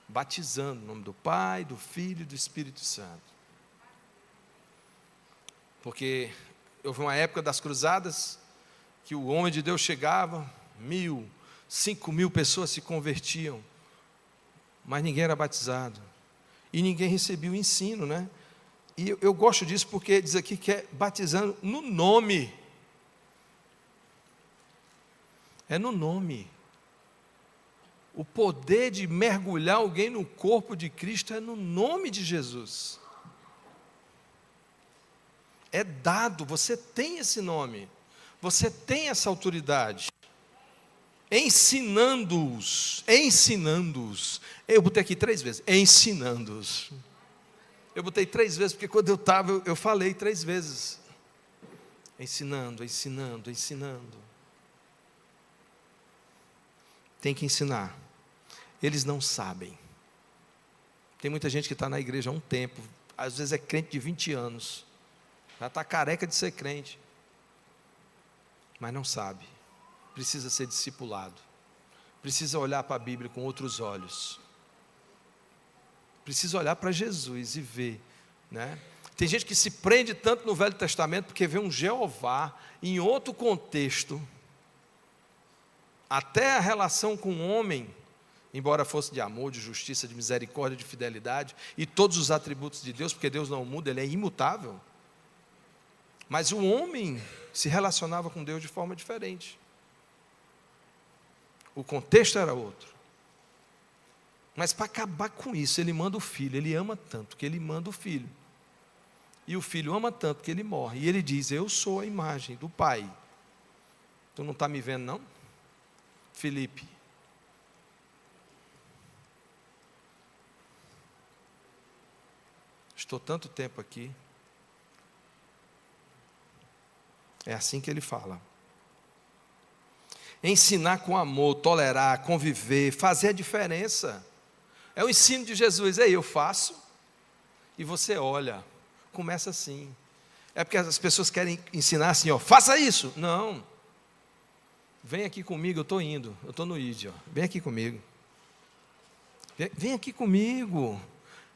Batizando, em nome do Pai, do Filho e do Espírito Santo. Porque houve uma época das cruzadas, que o homem de Deus chegava, 1.000, 5.000 pessoas se convertiam. Mas ninguém era batizado. E ninguém recebia o ensino, né? E eu gosto disso porque diz aqui que é batizando no nome. É no nome. O poder de mergulhar alguém no corpo de Cristo é no nome de Jesus. É dado, você tem esse nome. Você tem essa autoridade. Ensinando-os. Eu botei aqui 3 vezes, ensinando-os. Eu botei 3 vezes, porque quando eu estava, eu falei 3 vezes. Ensinando. Tem que ensinar. Eles não sabem. Tem muita gente que está na igreja há um tempo, às vezes é crente de 20 anos, já está careca de ser crente, mas não sabe. Precisa ser discipulado, precisa olhar para a Bíblia com outros olhos, precisa olhar para Jesus e ver, né? Tem gente que se prende tanto no Velho Testamento porque vê um Jeová em outro contexto, até a relação com o homem, embora fosse de amor, de justiça, de misericórdia, de fidelidade, e todos os atributos de Deus, porque Deus não muda, Ele é imutável, mas o homem se relacionava com Deus de forma diferente. O contexto era outro. Mas para acabar com isso, ele manda o filho. Ele ama tanto que ele manda o filho. E o filho ama tanto que ele morre. E ele diz, eu sou a imagem do Pai. Tu não está me vendo, não? Felipe. Estou tanto tempo aqui. É assim que ele fala. Ensinar com amor, tolerar, conviver, fazer a diferença. É o ensino de Jesus. Aí eu faço e você olha. Começa assim. É porque as pessoas querem ensinar assim, ó, faça isso. Não. Vem aqui comigo, eu estou indo. Eu estou no ID, ó. Vem aqui comigo. Vem aqui comigo.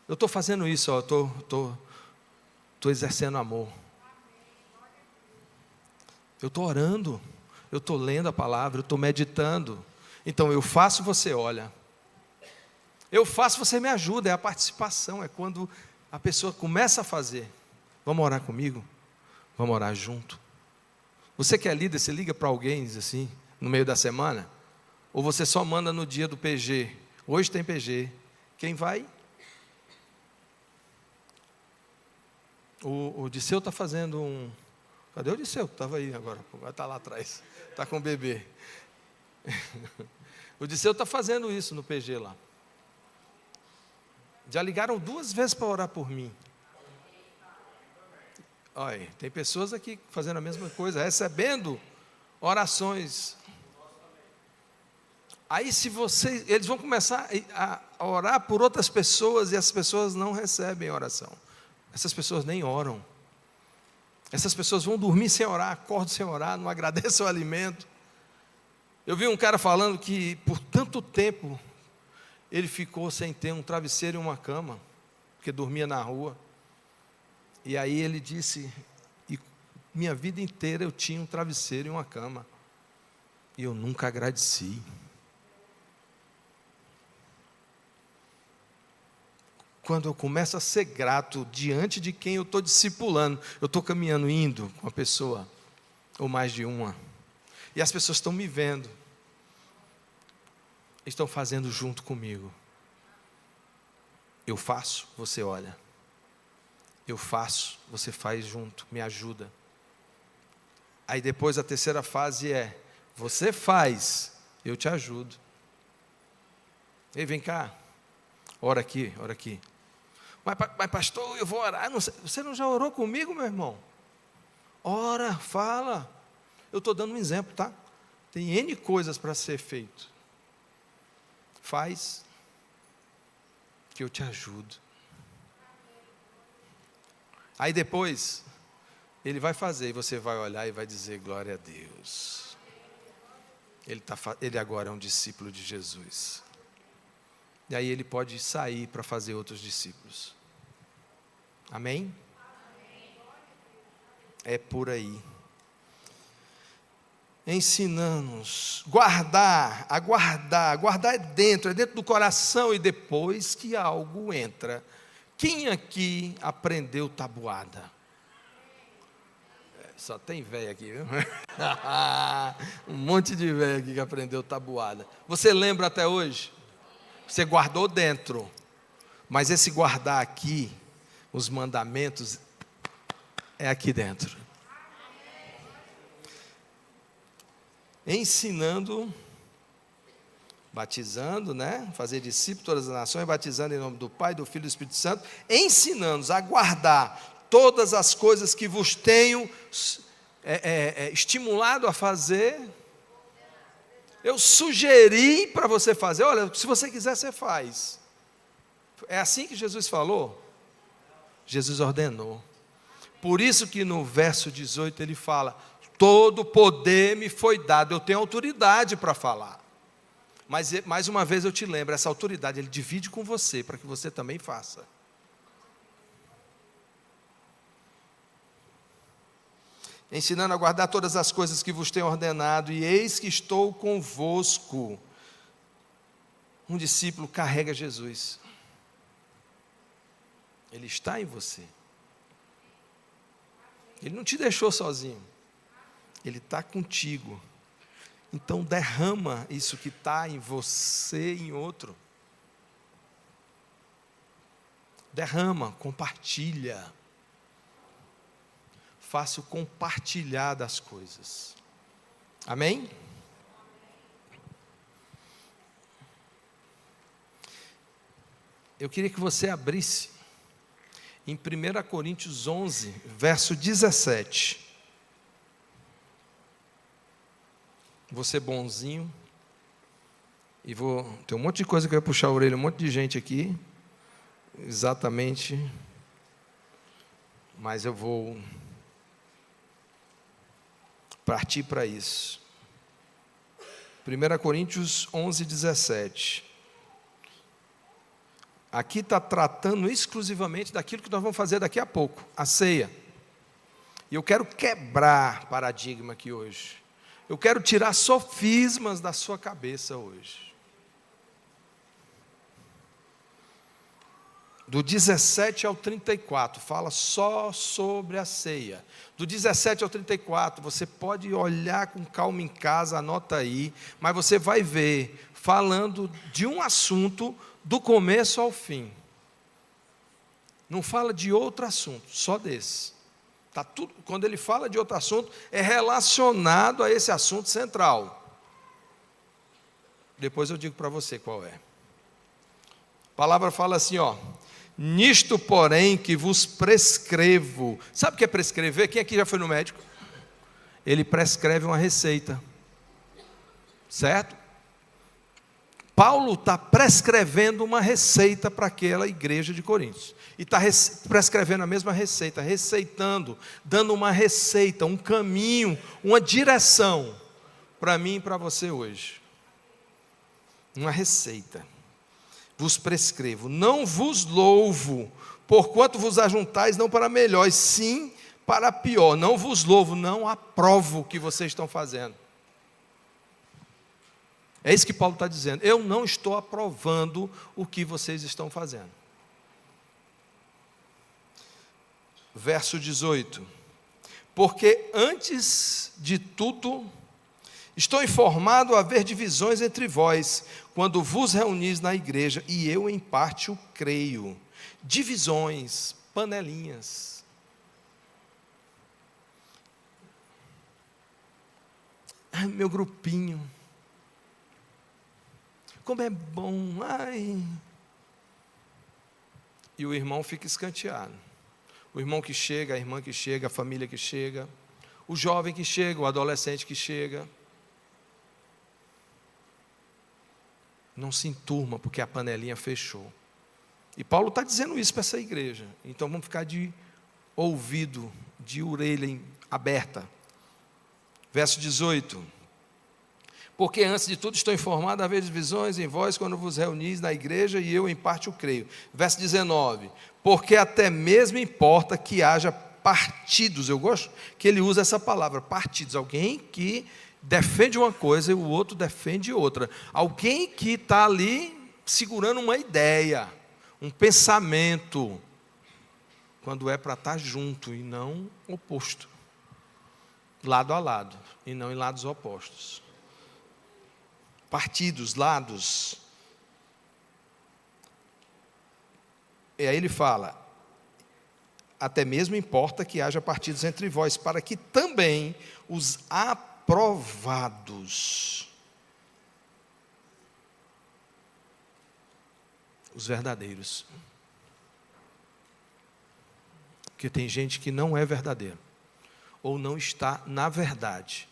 Eu estou fazendo isso, ó. Estou exercendo amor. Eu estou orando. Eu estou lendo a palavra, eu estou meditando. Então eu faço, você olha. Eu faço, você me ajuda. É a participação, é quando a pessoa começa a fazer. Vamos orar comigo? Vamos orar junto. Você que é líder, você liga para alguém assim, no meio da semana? Ou você só manda no dia do PG? Hoje tem PG. Quem vai? O Disseu está fazendo um... Cadê o Disseu? Estava aí agora está lá atrás. Está com o bebê. O Disseu está fazendo isso no PG lá. Já ligaram 2 vezes para orar por mim. Olha, tem pessoas aqui fazendo a mesma coisa, recebendo orações. Aí eles vão começar a orar por outras pessoas e as pessoas não recebem oração. Essas pessoas nem oram. Essas pessoas vão dormir sem orar, acordam sem orar, não agradecem o alimento. Eu vi um cara falando que por tanto tempo ele ficou sem ter um travesseiro e uma cama, porque dormia na rua. E aí ele disse, e minha vida inteira eu tinha um travesseiro e uma cama, e eu nunca agradeci. Quando eu começo a ser grato diante de quem eu estou discipulando, eu estou caminhando, indo com a pessoa, ou mais de uma, e as pessoas estão me vendo, estão fazendo junto comigo. Eu faço, você olha. Eu faço, você faz junto, me ajuda. Aí depois a terceira fase é, você faz, eu te ajudo. Ei, vem cá, ora aqui, ora aqui. Mas pastor, eu vou orar. Não sei, você não já orou comigo, meu irmão? Ora, fala. Eu estou dando um exemplo, tá? Tem N coisas para ser feito. Faz, que eu te ajudo. Aí depois, ele vai fazer, e você vai olhar e vai dizer, glória a Deus. Ele agora é um discípulo de Jesus. E aí ele pode sair para fazer outros discípulos. Amém? É por aí. Ensinando-nos, guardar é dentro do coração, e depois que algo entra. Quem aqui aprendeu tabuada? Só tem velho aqui, viu? Um monte de velho aqui que aprendeu tabuada. Você lembra até hoje? Você guardou dentro, mas esse guardar aqui, os mandamentos, é aqui dentro. Ensinando, batizando, né? Fazer discípulos de todas as nações, batizando em nome do Pai, do Filho e do Espírito Santo, ensinando-nos a guardar todas as coisas que vos tenho estimulado a fazer. Eu sugeri para você fazer, olha, se você quiser, você faz. É assim que Jesus falou? Jesus ordenou. Por isso que no verso 18 ele fala, todo poder me foi dado, eu tenho autoridade para falar. Mas mais uma vez eu te lembro, essa autoridade ele divide com você, para que você também faça. Ensinando a guardar todas as coisas que vos tenho ordenado, e eis que estou convosco. Um discípulo carrega Jesus. Ele está em você. Ele não te deixou sozinho. Ele está contigo. Então derrama isso que está em você em outro. Derrama, compartilha. Faça o compartilhar das coisas. Amém? Eu queria que você abrisse em 1 Coríntios 11, verso 17. Vou ser bonzinho. E tem um monte de coisa que eu vou puxar a orelha, um monte de gente aqui. Exatamente. Mas eu vou partir para isso. 1 Coríntios 11, 17. Aqui está tratando exclusivamente daquilo que nós vamos fazer daqui a pouco, a ceia. E eu quero quebrar paradigma aqui hoje. Eu quero tirar sofismas da sua cabeça hoje. Do 17 ao 34, fala só sobre a ceia. Do 17 ao 34, você pode olhar com calma em casa, anota aí, mas você vai ver, falando de um assunto do começo ao fim. Não fala de outro assunto, só desse. Tá tudo, quando ele fala de outro assunto, é relacionado a esse assunto central. Depois eu digo para você qual é. A palavra fala assim, ó. Nisto, porém, que vos prescrevo. Sabe o que é prescrever? Quem aqui já foi no médico? Ele prescreve uma receita. Certo? Paulo está prescrevendo uma receita para aquela igreja de Coríntios. E está prescrevendo a mesma receita, receitando, dando uma receita, um caminho, uma direção para mim e para você hoje. Uma receita. Vos prescrevo, não vos louvo, porquanto vos ajuntais não para melhor, e sim para pior. Não vos louvo, não aprovo o que vocês estão fazendo. É isso que Paulo está dizendo. Eu não estou aprovando o que vocês estão fazendo. Verso 18. Porque antes de tudo, estou informado a haver divisões entre vós, quando vos reunis na igreja, e eu em parte o creio. Divisões, panelinhas. Ai, meu grupinho. Como é bom, ai. E o irmão fica escanteado. O irmão que chega, a irmã que chega, a família que chega, o jovem que chega, o adolescente que chega. Não se enturma, porque a panelinha fechou. E Paulo está dizendo isso para essa igreja. Então vamos ficar de ouvido, de orelha aberta. Verso 18. Porque antes de tudo estou informado a haver divisões em vós quando vos reunis na igreja, e eu em parte o creio. Verso 19. Porque até mesmo importa que haja partidos. Eu gosto que ele usa essa palavra, partidos. Alguém que defende uma coisa e o outro defende outra. Alguém que está ali segurando uma ideia, um pensamento, quando é para estar junto e não oposto. Lado a lado, e não em lados opostos. Partidos, lados. E aí ele fala, até mesmo importa que haja partidos entre vós, para que também os aprovados, os verdadeiros, porque tem gente que não é verdadeira, ou não está na verdade.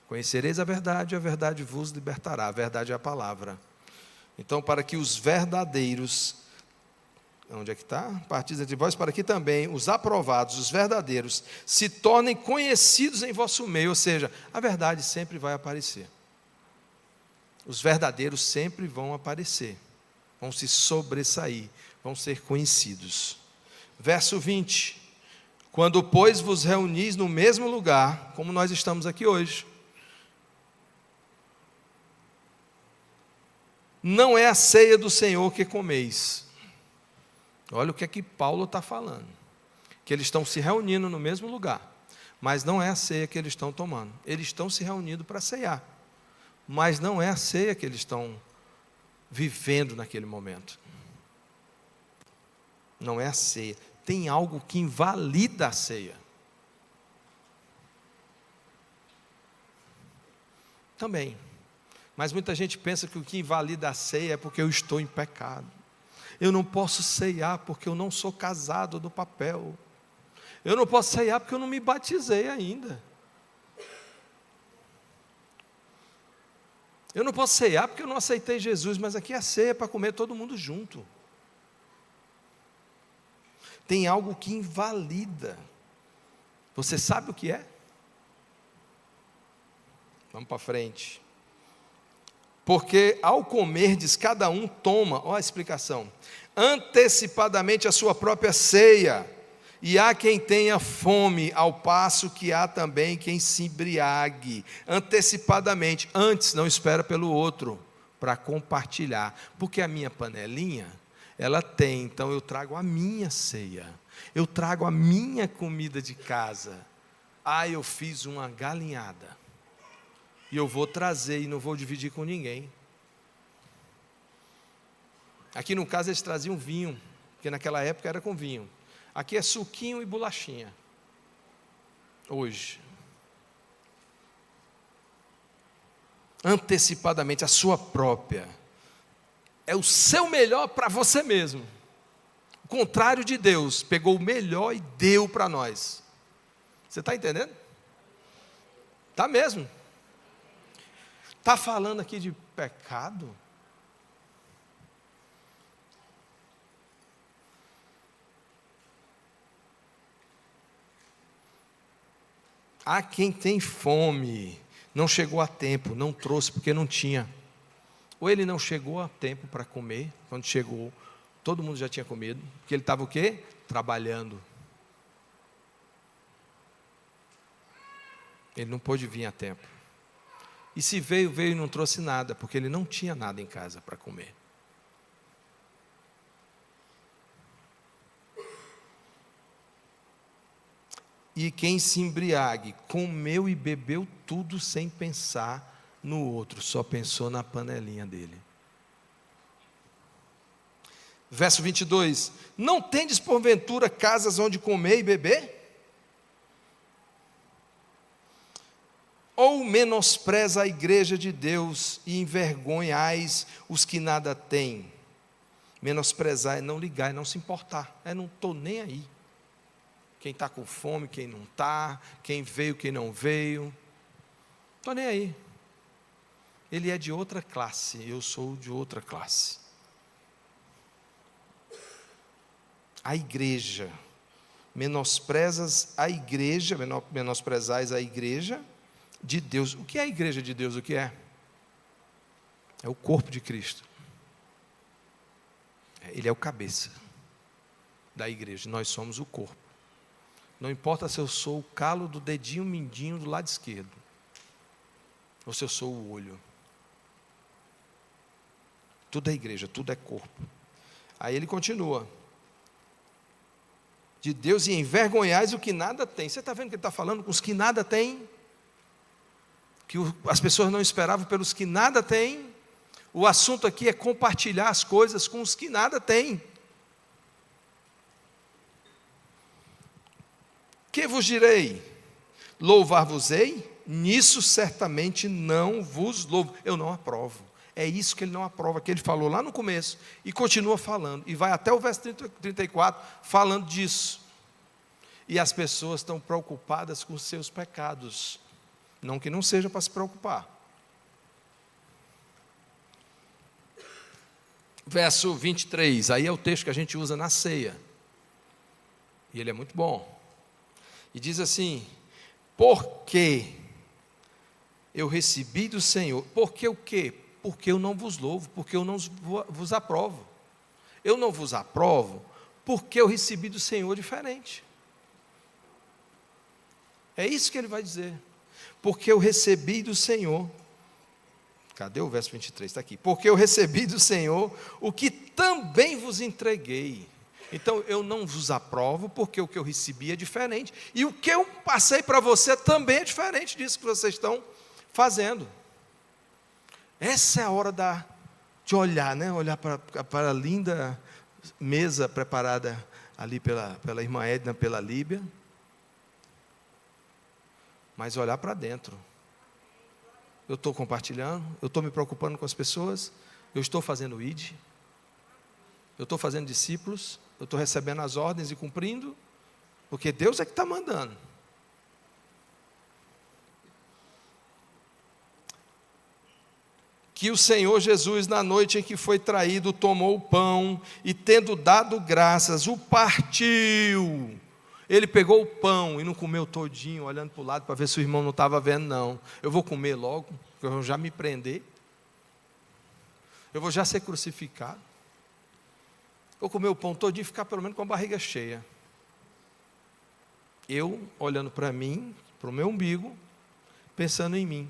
Conhecereis a verdade vos libertará. A verdade é a palavra. Então, para que os verdadeiros, onde é que está? Partidos entre vós, para que também os aprovados, os verdadeiros, se tornem conhecidos em vosso meio. Ou seja, a verdade sempre vai aparecer. Os verdadeiros sempre vão aparecer. Vão se sobressair. Vão ser conhecidos. Verso 20. Quando, pois, vos reunis no mesmo lugar, como nós estamos aqui hoje, não é a ceia do Senhor que comeis. Olha o que é que Paulo está falando. Que eles estão se reunindo no mesmo lugar. Mas não é a ceia que eles estão tomando. Eles estão se reunindo para ceiar. Mas não é a ceia que eles estão vivendo naquele momento. Não é a ceia. Tem algo que invalida a ceia. Também. Mas muita gente pensa que o que invalida a ceia é porque eu estou em pecado. Eu não posso ceiar porque eu não sou casado do papel. Eu não posso ceiar porque eu não me batizei ainda. Eu não posso ceiar porque eu não aceitei Jesus, mas aqui é ceia para comer todo mundo junto. Tem algo que invalida. Você sabe o que é? Vamos para frente. Porque ao comerdes, cada um toma, olha a explicação, antecipadamente a sua própria ceia, e há quem tenha fome, ao passo que há também quem se embriague, antecipadamente, antes não espera pelo outro, para compartilhar, porque a minha panelinha, ela tem, então eu trago a minha ceia, eu trago a minha comida de casa, eu fiz uma galinhada, e eu vou trazer e não vou dividir com ninguém. Aqui no caso eles traziam vinho, porque naquela época era com vinho. Aqui é suquinho e bolachinha. Hoje. Antecipadamente, a sua própria. É o seu melhor para você mesmo. O contrário de Deus, pegou o melhor e deu para nós. Você está entendendo? Está mesmo. Está falando aqui de pecado? Há quem tem fome, não chegou a tempo, não trouxe porque não tinha. Ou ele não chegou a tempo para comer, quando chegou, todo mundo já tinha comido, porque ele estava o quê? Trabalhando. Ele não pôde vir a tempo. E se veio, veio e não trouxe nada, porque ele não tinha nada em casa para comer. E quem se embriague, comeu e bebeu tudo sem pensar no outro, só pensou na panelinha dele. Verso 22, não tendes porventura casas onde comer e beber? Ou menospreza a igreja de Deus e envergonhais os que nada têm? Menosprezar é não ligar, é não se importar, é não estou nem aí. Quem está com fome, quem não está, quem veio, quem não veio, estou nem aí. Ele é de outra classe, eu sou de outra classe. A igreja, menosprezais a igreja de Deus. O que é a igreja de Deus? O que é? É o corpo de Cristo. Ele é o cabeça da igreja, nós somos o corpo. Não importa se eu sou o calo do dedinho mindinho do lado esquerdo, ou se eu sou o olho. Tudo é igreja, tudo é corpo. Aí ele continua. De Deus e envergonhais o que nada tem. Você está vendo que ele está falando com os que nada têm? Que as pessoas não esperavam pelos que nada têm. O assunto aqui é compartilhar as coisas com os que nada têm. Que vos direi? Louvar-vos-ei? Nisso certamente não vos louvo. Eu não aprovo. É isso que ele não aprova, que ele falou lá no começo, e continua falando, e vai até o verso 34, falando disso. E as pessoas estão preocupadas com os seus pecados. Não que não seja para se preocupar. Verso 23, aí é o texto que a gente usa na ceia. E ele é muito bom. E diz assim, porque eu recebi do Senhor, porque o quê? Porque eu não vos louvo, porque eu não vos aprovo. Eu não vos aprovo, porque eu recebi do Senhor diferente. É isso que ele vai dizer. Porque eu recebi do Senhor. Cadê o verso 23? Está aqui. Porque eu recebi do Senhor o que também vos entreguei. Então, eu não vos aprovo, porque o que eu recebi é diferente. E o que eu passei para você também é diferente disso que vocês estão fazendo. Essa é a hora de olhar, né? Olhar para a linda mesa preparada ali pela irmã Edna, pela Líbia. Mas olhar para dentro. Eu estou compartilhando, eu estou me preocupando com as pessoas, eu estou fazendo ID, eu estou fazendo discípulos, eu estou recebendo as ordens e cumprindo, porque Deus é que está mandando. Que o Senhor Jesus, na noite em que foi traído, tomou o pão e, tendo dado graças, o partiu. Ele pegou o pão e não comeu todinho, olhando para o lado para ver se o irmão não estava vendo, não. Eu vou comer logo, porque eu vou já me prender. Eu vou já ser crucificado. Vou comer o pão todinho e ficar pelo menos com a barriga cheia. Eu olhando para mim, para o meu umbigo, pensando em mim.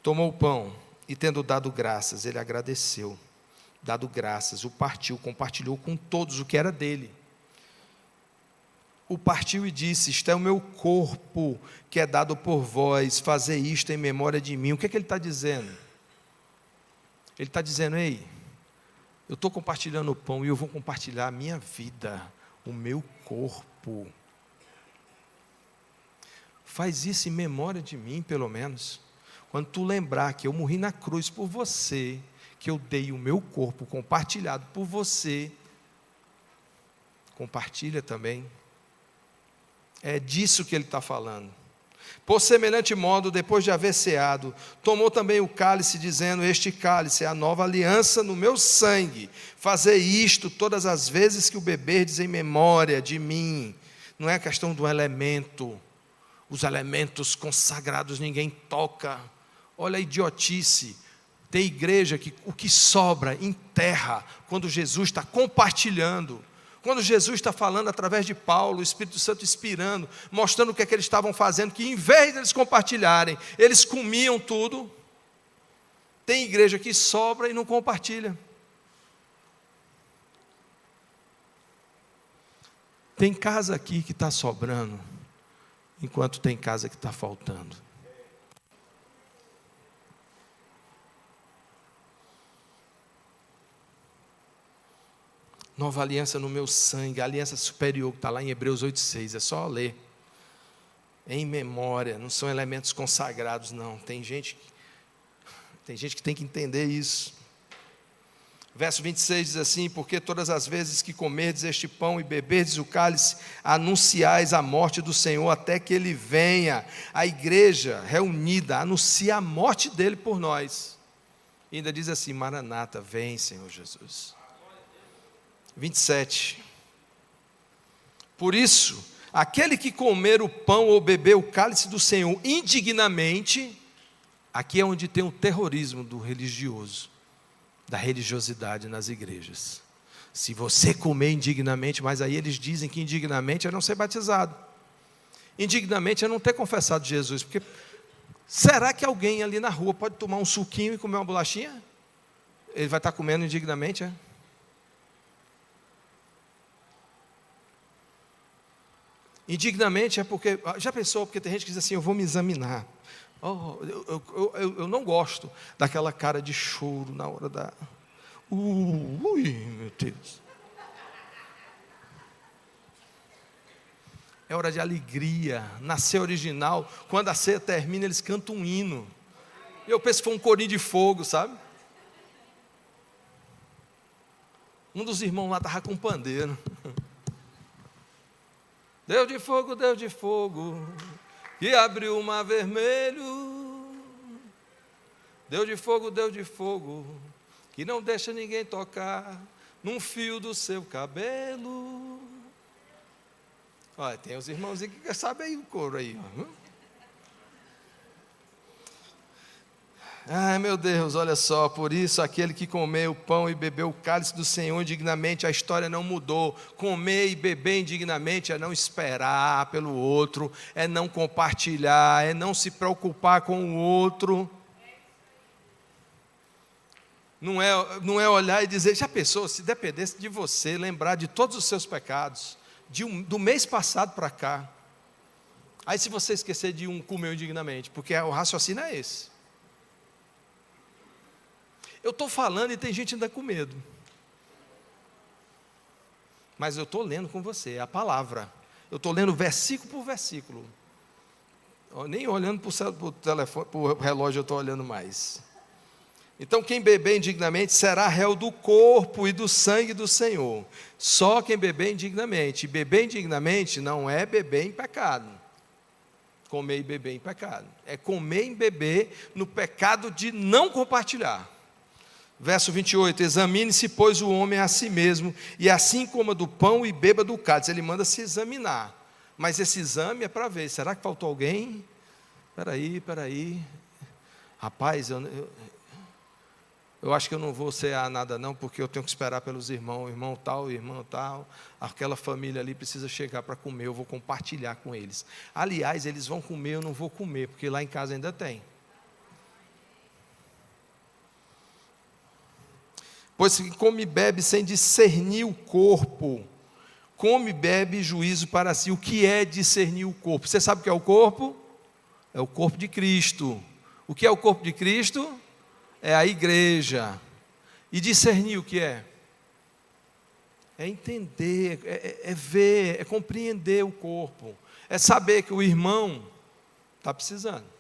Tomou o pão e, tendo dado graças, ele agradeceu. Dado graças, o partiu, compartilhou com todos o que era dele. O partiu e disse, isto é o meu corpo, que é dado por vós, fazei isto em memória de mim. O que é que ele está dizendo? Ele está dizendo, ei, eu estou compartilhando o pão e eu vou compartilhar a minha vida, o meu corpo. Faz isso em memória de mim, pelo menos. Quando tu lembrar que eu morri na cruz por você, que eu dei o meu corpo compartilhado por você, compartilha também. É disso que ele está falando. Por semelhante modo, depois de haver ceado, tomou também o cálice, dizendo: este cálice é a nova aliança no meu sangue. Fazei isto todas as vezes que o beberdes em memória de mim. Não é questão do elemento. Os elementos consagrados ninguém toca. Olha a idiotice. Tem igreja que o que sobra enterra quando Jesus está compartilhando. Quando Jesus está falando através de Paulo, o Espírito Santo inspirando, mostrando o que é que eles estavam fazendo, que em vez de eles compartilharem, eles comiam tudo. Tem igreja que sobra e não compartilha. Tem casa aqui que está sobrando, enquanto tem casa que está faltando. Nova aliança no meu sangue, a aliança superior que está lá em Hebreus 8,6, é só ler. Em memória, não são elementos consagrados, não. Tem gente que tem que entender isso. Verso 26 diz assim: porque todas as vezes que comerdes este pão e beberdes o cálice, anunciais a morte do Senhor até que Ele venha. A igreja reunida anuncia a morte dEle por nós. E ainda diz assim: Maranata, vem Senhor Jesus. 27. Por isso, aquele que comer o pão ou beber o cálice do Senhor indignamente, aqui é onde tem o terrorismo do religioso, da religiosidade nas igrejas. Se você comer indignamente, mas aí eles dizem que indignamente é não ser batizado. Indignamente é não ter confessado Jesus, porque será que alguém ali na rua pode tomar um suquinho e comer uma bolachinha? Ele vai estar comendo indignamente, é? Indignamente é porque, já pensou, porque tem gente que diz assim: eu vou me examinar. Eu não gosto daquela cara de choro na hora da... meu Deus. É hora de alegria. Na ceia original, quando a ceia termina, eles cantam um hino. E eu penso que foi um corinho de fogo, sabe? Um dos irmãos lá estava com um pandeiro. Deus de fogo, que abriu o mar vermelho. Deus de fogo, que não deixa ninguém tocar num fio do seu cabelo. Olha, tem os irmãozinhos que sabem aí o coro aí, ó. Ai, meu Deus, olha só, por isso aquele que comer o pão e beber o cálice do Senhor indignamente, a história não mudou. Comer e beber indignamente é não esperar pelo outro, é não compartilhar, é não se preocupar com o outro. Não é olhar e dizer: já pensou, se dependesse de você, lembrar de todos os seus pecados, do mês passado para cá. Aí se você esquecer de um, comeu indignamente, porque o raciocínio é esse. Eu estou falando e tem gente ainda com medo. Mas eu estou lendo com você, a palavra. Eu estou lendo versículo por versículo. Nem olhando para o telefone, para o relógio eu estou olhando mais. Então quem beber indignamente será réu do corpo e do sangue do Senhor. Só quem beber indignamente. E beber indignamente não é beber em pecado. Comer e beber em pecado. É comer e beber no pecado de não compartilhar. Verso 28, examine-se, pois, o homem a si mesmo, e assim coma do pão e beba do cálice. Ele manda se examinar, mas esse exame é para ver, será que faltou alguém? Espera aí, rapaz, eu acho que eu não vou cear nada não, porque eu tenho que esperar pelos irmãos, irmão tal, aquela família ali precisa chegar para comer, eu vou compartilhar com eles. Aliás, eles vão comer, eu não vou comer, porque lá em casa ainda tem. Pois que come e bebe sem discernir o corpo, come e bebe juízo para si. O que é discernir o corpo? Você sabe o que é o corpo? É o corpo de Cristo. O que é o corpo de Cristo? É a igreja. E discernir o que é? É entender, é ver, é compreender o corpo. É saber que o irmão está precisando.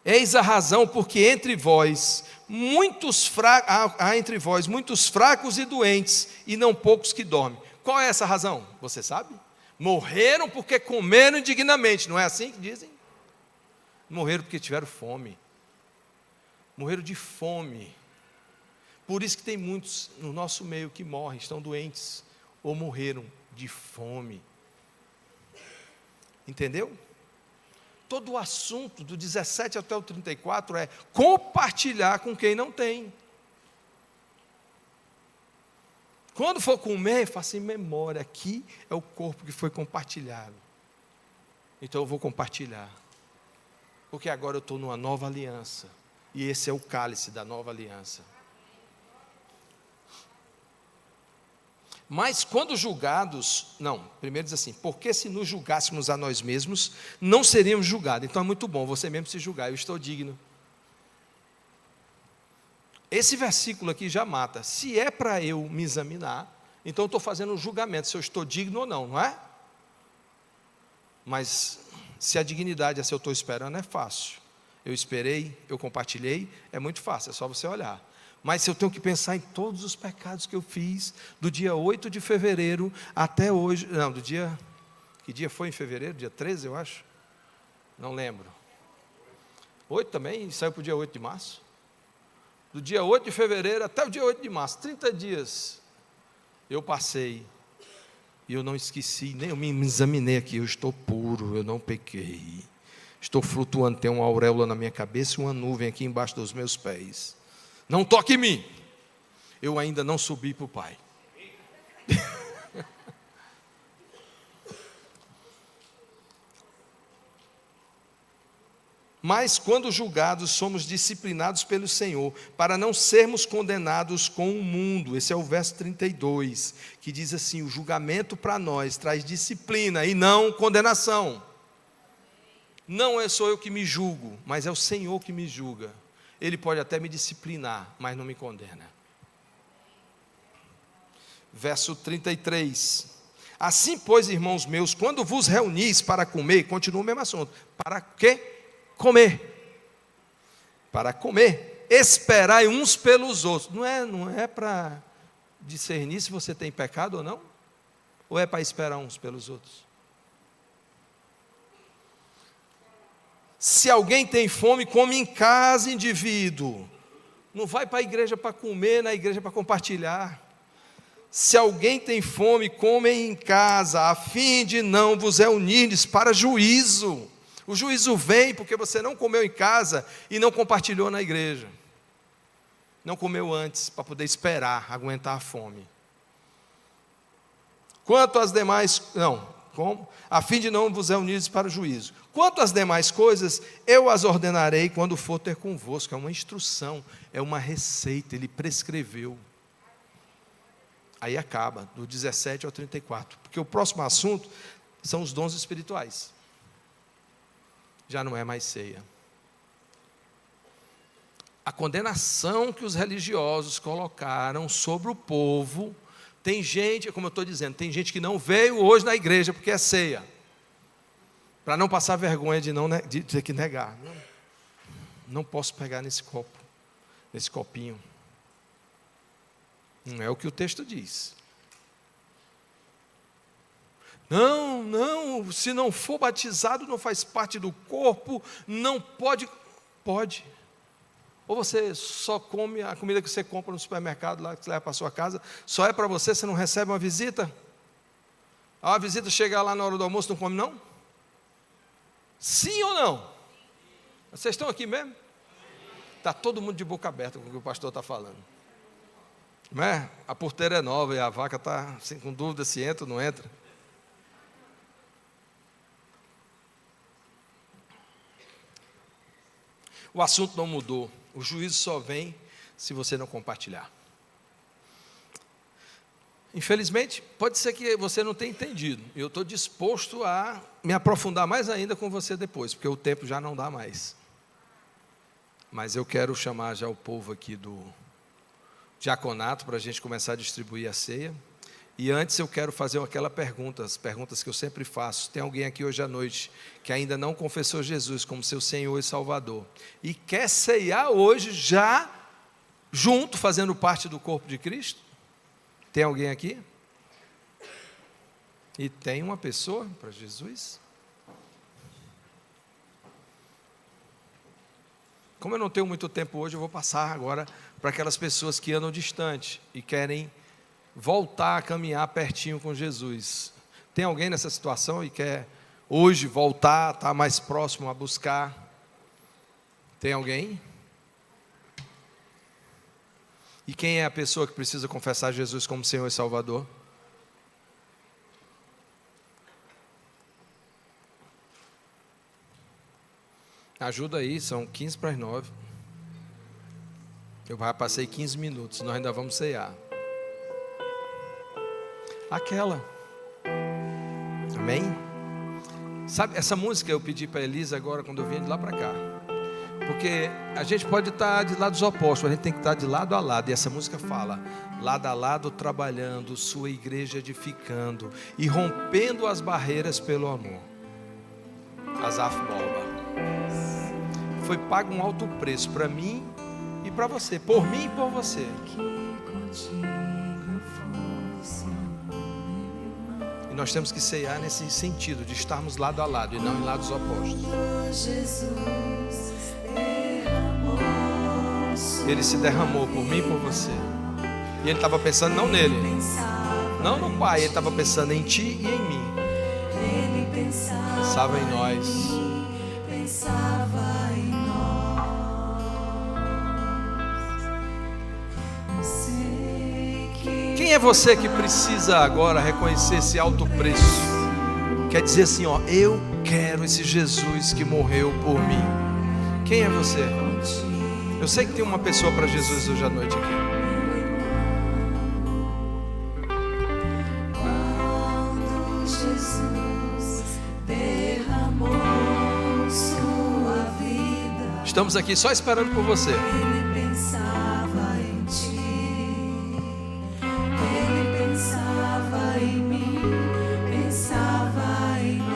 Eis a razão porque há entre vós muitos fracos e doentes, e não poucos que dormem. Qual é essa razão? Você sabe? Morreram porque comeram indignamente, não é assim que dizem? Morreram porque tiveram fome. Morreram de fome. Por isso que tem muitos no nosso meio que morrem, estão doentes, ou morreram de fome. Entendeu? Todo o assunto do 17 até o 34 é compartilhar com quem não tem. Quando for comer, faça em memória, aqui é o corpo que foi compartilhado. Então eu vou compartilhar. Porque agora eu estou numa nova aliança. E esse é o cálice da nova aliança. Mas quando julgados, primeiro diz assim, porque se nos julgássemos a nós mesmos, não seríamos julgados. Então é muito bom você mesmo se julgar, eu estou digno. Esse versículo aqui já mata. Se é para eu me examinar, então eu estou fazendo um julgamento, se eu estou digno ou não, não é? Mas se a dignidade é se eu estou esperando, é fácil. Eu esperei, eu compartilhei, é muito fácil, é só você olhar. Mas se eu tenho que pensar em todos os pecados que eu fiz, do dia 8 de fevereiro até hoje, que dia foi em fevereiro? Dia 13, eu acho? Não lembro. 8 também, saiu para o dia 8 de março. Do dia 8 de fevereiro até o dia 8 de março, 30 dias, eu passei, e eu não esqueci, nem eu me examinei aqui, eu estou puro, eu não pequei. Estou flutuando, tem uma auréola na minha cabeça e uma nuvem aqui embaixo dos meus pés. Não toque em mim. Eu ainda não subi para o Pai. Mas quando julgados, somos disciplinados pelo Senhor, para não sermos condenados com o mundo. Esse é o verso 32, que diz assim, o julgamento para nós traz disciplina e não condenação. Não sou eu que me julgo, mas é o Senhor que me julga. Ele pode até me disciplinar, mas não me condena. Verso 33. Assim, pois, irmãos meus, quando vos reunis para comer, continua o mesmo assunto. Para quê? Comer. Para comer. Esperai uns pelos outros. Não é para discernir se você tem pecado ou não? Ou é para esperar uns pelos outros? Se alguém tem fome, come em casa, indivíduo. Não vai para a igreja para comer, na igreja para compartilhar. Se alguém tem fome, come em casa, a fim de não vos reunirdes para juízo. O juízo vem porque você não comeu em casa e não compartilhou na igreja. Não comeu antes, para poder esperar, aguentar a fome. Quanto às demais, a fim de não vos reunirdes para o juízo. Quanto às demais coisas, eu as ordenarei quando for ter convosco. É uma instrução, é uma receita, ele prescreveu. Aí acaba, do 17 ao 34. Porque o próximo assunto são os dons espirituais. Já não é mais ceia. A condenação que os religiosos colocaram sobre o povo. Tem gente, como eu estou dizendo, tem gente que não veio hoje na igreja porque é ceia. Para não passar vergonha de ter que negar. Não posso pegar nesse copo, nesse copinho. Não é o que o texto diz. Não, se não for batizado, não faz parte do corpo, não pode. Pode. Ou você só come a comida que você compra no supermercado, lá que você leva para a sua casa, só é para você não recebe uma visita? A visita chega lá na hora do almoço, não come não? Sim ou não? Vocês estão aqui mesmo? Está todo mundo de boca aberta com o que o pastor está falando. Não é? A porteira é nova e a vaca está assim, com dúvida se entra ou não entra. O assunto não mudou. O juízo só vem se você não compartilhar. Infelizmente, pode ser que você não tenha entendido. Eu estou disposto a me aprofundar mais ainda com você depois, porque o tempo já não dá mais. Mas eu quero chamar já o povo aqui do diaconato para a gente começar a distribuir a ceia. E antes eu quero fazer aquela pergunta, as perguntas que eu sempre faço. Tem alguém aqui hoje à noite que ainda não confessou Jesus como seu Senhor e Salvador e quer ceiar hoje já junto, fazendo parte do corpo de Cristo? Tem alguém aqui? E tem uma pessoa para Jesus? Como eu não tenho muito tempo hoje, eu vou passar agora para aquelas pessoas que andam distante e querem voltar a caminhar pertinho com Jesus. Tem alguém nessa situação e quer hoje voltar, estar mais próximo a buscar? Tem alguém? E quem é a pessoa que precisa confessar Jesus como Senhor e Salvador? Ajuda aí, são 15 para as 9. Eu já passei 15 minutos, nós ainda vamos ceiar. Aquela. Amém? Sabe, essa música eu pedi para a Elisa agora, quando eu vim de lá para cá. Porque a gente pode estar de lados opostos, a gente tem que estar de lado a lado. E essa música fala, lado a lado trabalhando, sua igreja edificando e rompendo as barreiras pelo amor. Asaf Borba. Foi pago um alto preço para mim e para você, por mim e por você. E nós temos que ceiar nesse sentido, de estarmos lado a lado e não em lados opostos. Ele se derramou por mim e por você. E ele estava pensando não nele, não no Pai, ele estava pensando em ti e em mim. Pensava em nós. Quem é você que precisa agora reconhecer esse alto preço? Quer dizer assim, ó, eu quero esse Jesus que morreu por mim. Quem é você? Eu sei que tem uma pessoa para Jesus hoje à noite aqui. Quando Jesus derramou sua vida, Estamos aqui só esperando por você. Ele pensava em ti, Ele pensava em mim, pensava em nós.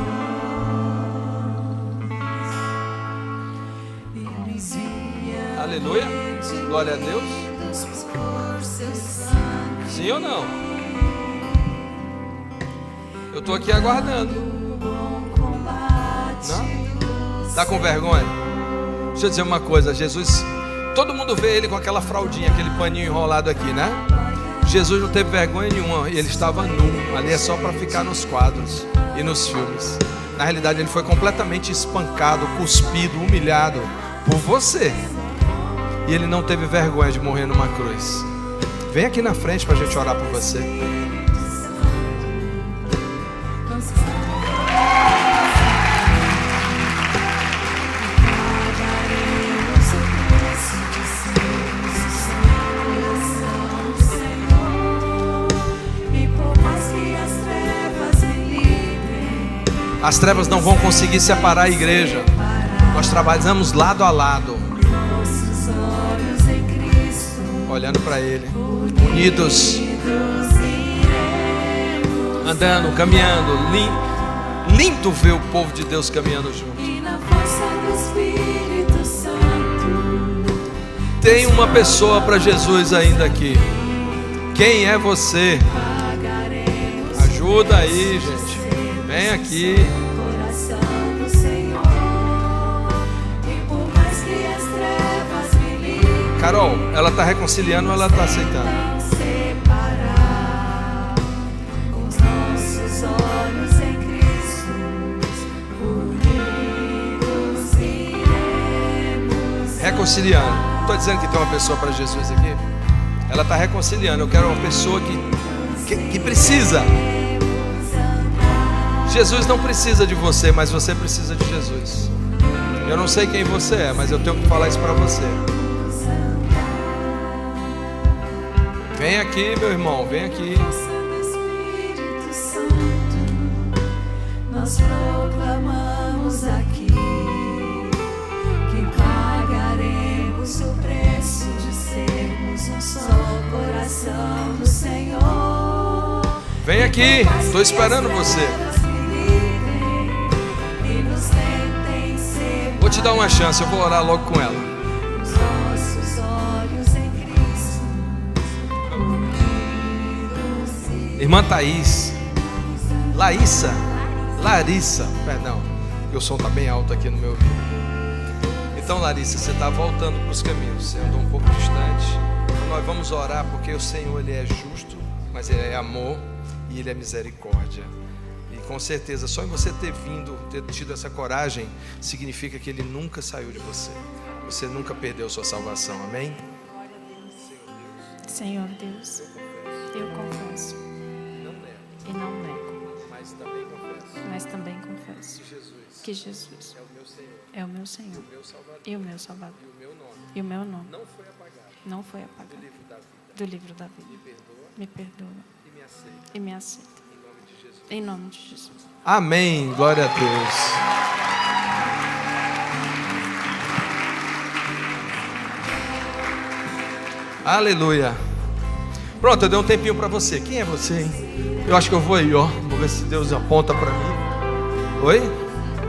Ele via Aleluia. Glória a Deus. por seu sangue. Sim ou não? Eu estou aqui aguardando. Não? Está com vergonha? Deixa eu dizer uma coisa. Jesus, todo mundo vê ele com aquela fraldinha, aquele paninho enrolado aqui, né? Jesus não teve vergonha nenhuma. Ele estava nu. Ali é só para ficar nos quadros e nos filmes. Na realidade ele foi completamente espancado, cuspido, humilhado por você. E ele não teve vergonha de morrer numa cruz. Vem aqui na frente para a gente orar por você. As trevas não vão conseguir separar a igreja. Nós trabalhamos lado a lado, olhando para Ele, unidos, andando, caminhando. Lindo ver o povo de Deus caminhando junto. Tem uma pessoa para Jesus ainda aqui. Quem é você? Ajuda aí, gente. Vem aqui. Carol, ela está reconciliando ou ela está aceitando? Reconciliando. Não estou dizendo que tem uma pessoa para Jesus aqui. Ela está reconciliando. Eu quero uma pessoa que precisa. Jesus não precisa de você, mas você precisa de Jesus. Eu não sei quem você é, mas eu tenho que falar isso para você. Vem aqui, meu irmão, vem aqui. Espírito Santo, nós proclamamos aqui que pagaremos o preço de sermos um só coração do Senhor. Vem aqui, estou esperando você. Vou te dar uma chance, eu vou orar logo com ela. Irmã Thaís, Larissa, perdão, porque o som está bem alto aqui no meu ouvido. Então, Larissa, você está voltando para os caminhos, você andou um pouco distante. Então, nós vamos orar porque o Senhor, Ele é justo, mas Ele é amor e Ele é misericórdia. E com certeza, só em você ter vindo, ter tido essa coragem, significa que Ele nunca saiu de você. Você nunca perdeu sua salvação, amém? Senhor Deus, eu confesso e não nego, mas também confesso que Jesus é o meu Senhor e o meu Salvador, e o meu nome não foi apagado do livro da vida. Me perdoa e me aceita, em nome de Jesus. Amém, glória a Deus. Aleluia. Pronto, eu dei um tempinho para você. Quem é você, hein? Eu acho que eu vou aí, ó. Vou ver se Deus aponta para mim. Oi?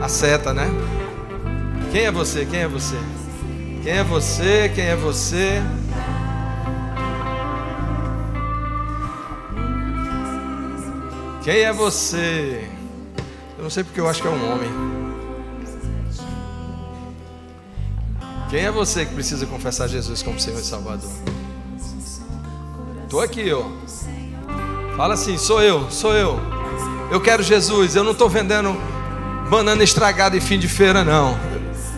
A seta, né? Quem é você? Quem é você? Quem é você? Quem é você? Quem é você? Eu não sei porque eu acho que é um homem. Quem é você que precisa confessar Jesus como Senhor e Salvador? Estou aqui, ó. Fala assim, sou eu. Eu quero Jesus, eu não estou vendendo banana estragada em fim de feira, não.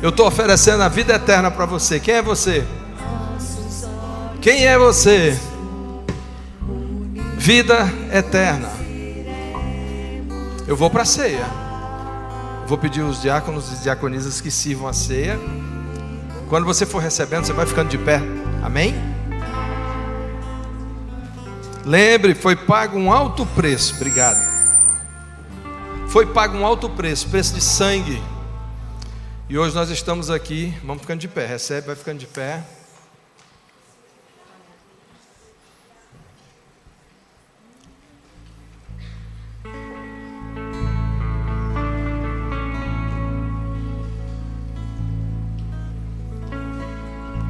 Eu estou oferecendo a vida eterna para você. Quem é você? Quem é você? Vida eterna. Eu vou para a ceia. Vou pedir os diáconos e diaconisas que sirvam a ceia. Quando você for recebendo, você vai ficando de pé. Amém? Lembre, foi pago um alto preço. Obrigado. Foi pago um alto preço, preço de sangue. E hoje nós estamos aqui, vamos ficando de pé. Recebe, vai ficando de pé.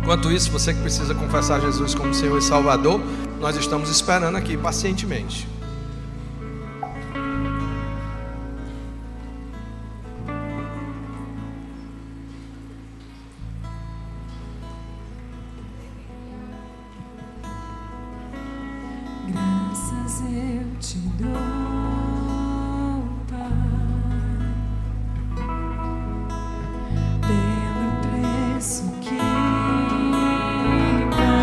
Enquanto isso, você que precisa confessar Jesus como Senhor e Salvador, nós estamos esperando aqui pacientemente. Graças eu te dou, Pai, pelo preço que pagou,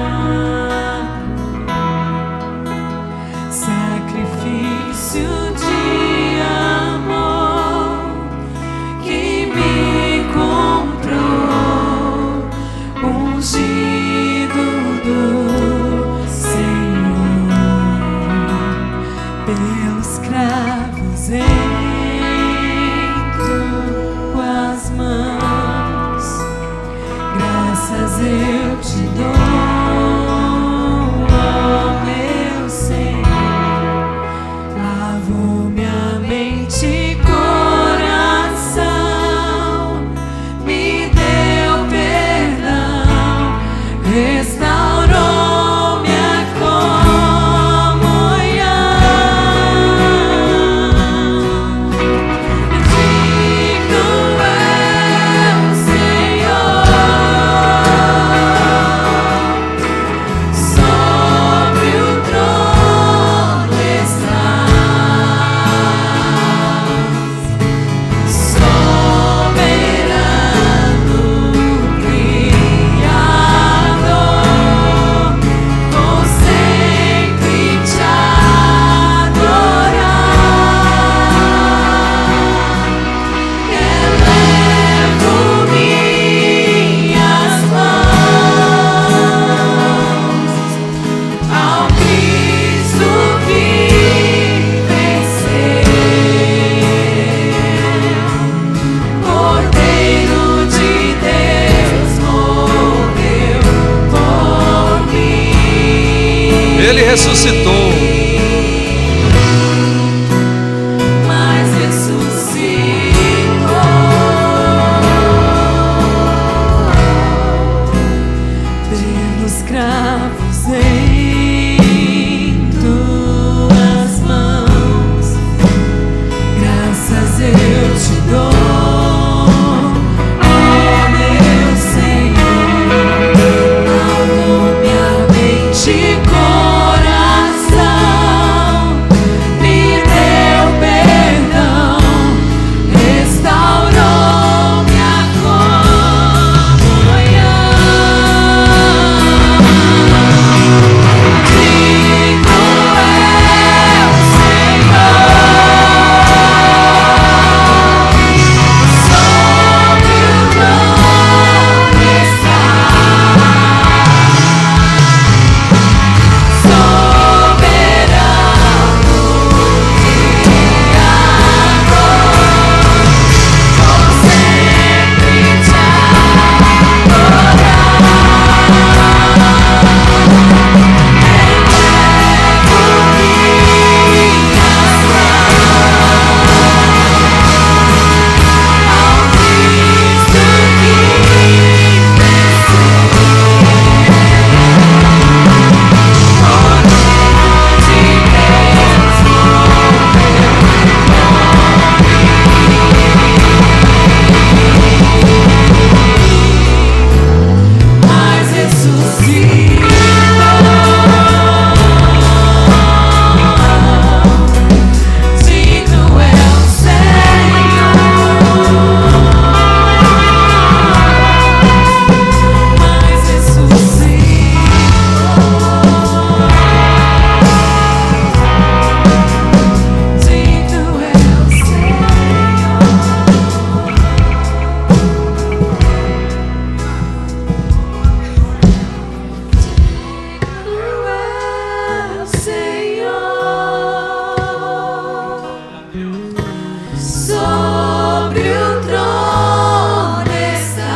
sobre o trono estás,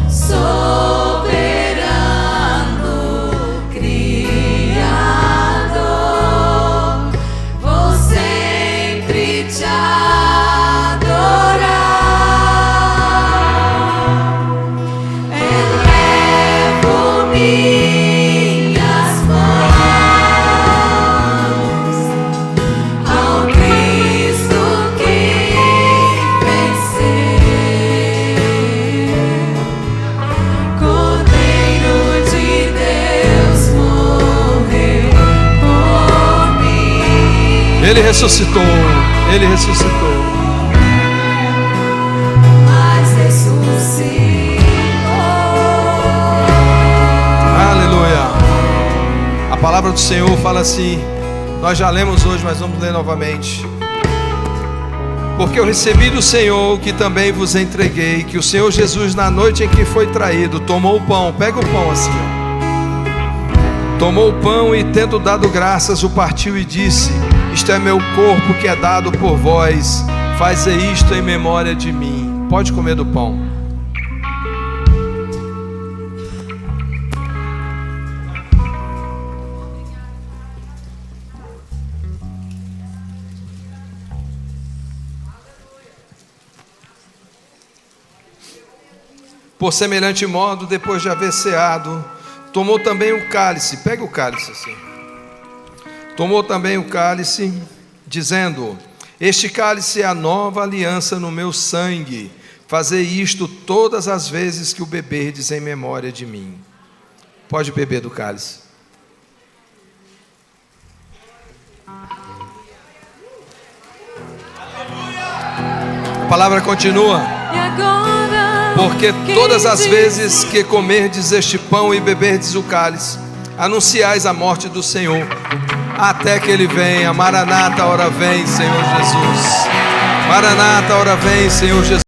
soberano Criador, vou sempre te adorar. Elevo minhas mãos ao Cristo que venceu, Cordeiro de Deus morreu por mim. Ele ressuscitou, Ele ressuscitou. Mas ressuscitou. Aleluia. A palavra do Senhor fala assim, nós já lemos hoje, mas vamos ler novamente. Porque eu recebi do Senhor o que também vos entreguei, que o Senhor Jesus, na noite em que foi traído, tomou o pão. Pega o pão assim, ó. Tomou o pão e, tendo dado graças, o partiu e disse: isto é meu corpo que é dado por vós, fazei isto em memória de mim. Pode comer do pão. Por semelhante modo, depois de haver ceado, tomou também o cálice. Pega o cálice assim. Tomou também o cálice, dizendo: este cálice é a nova aliança no meu sangue. Fazei isto todas as vezes que o beberdes em memória de mim. Pode beber do cálice. A palavra continua. E agora, Porque todas as vezes que comerdes este pão e beberdes o cálice, anunciais a morte do Senhor, até que Ele venha. Maranata, ora vem, Senhor Jesus. Maranata, ora vem, Senhor Jesus.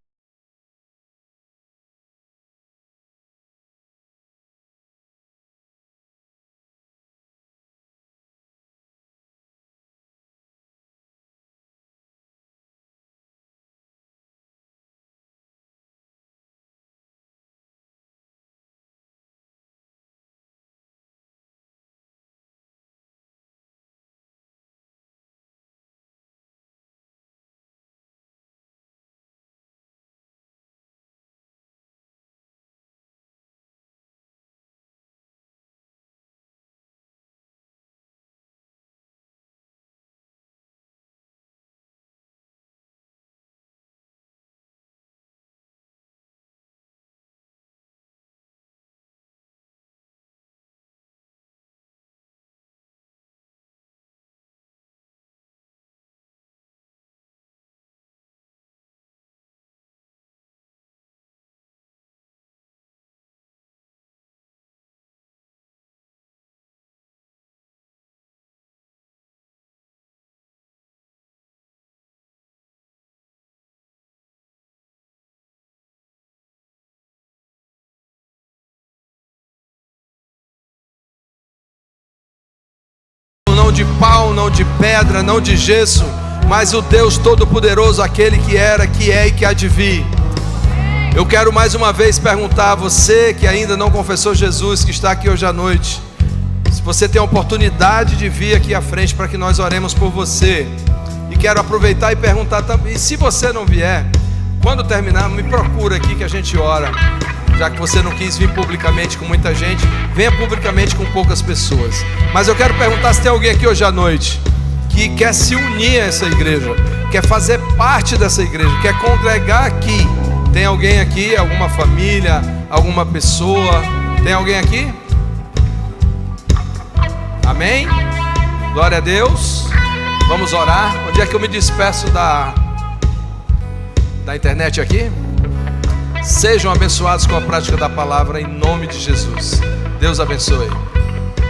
Não de pau, não de pedra, não de gesso, mas o Deus Todo-Poderoso, aquele que era, que é e que há de vir. Eu quero mais uma vez perguntar a você que ainda não confessou Jesus, que está aqui hoje à noite, se você tem a oportunidade de vir aqui à frente para que nós oremos por você. E quero aproveitar e perguntar também, e se você não vier, quando terminar, me procura aqui que a gente ora. Já que você não quis vir publicamente com muita gente, venha publicamente com poucas pessoas. Mas eu quero perguntar se tem alguém aqui hoje à noite que quer se unir a essa igreja, quer fazer parte dessa igreja, quer congregar aqui. Tem alguém aqui, alguma família, alguma pessoa? Tem alguém aqui? Amém? Glória a Deus. Vamos orar. Onde é que eu me despeço da internet aqui? Sejam abençoados com a prática da palavra em nome de Jesus. Deus abençoe.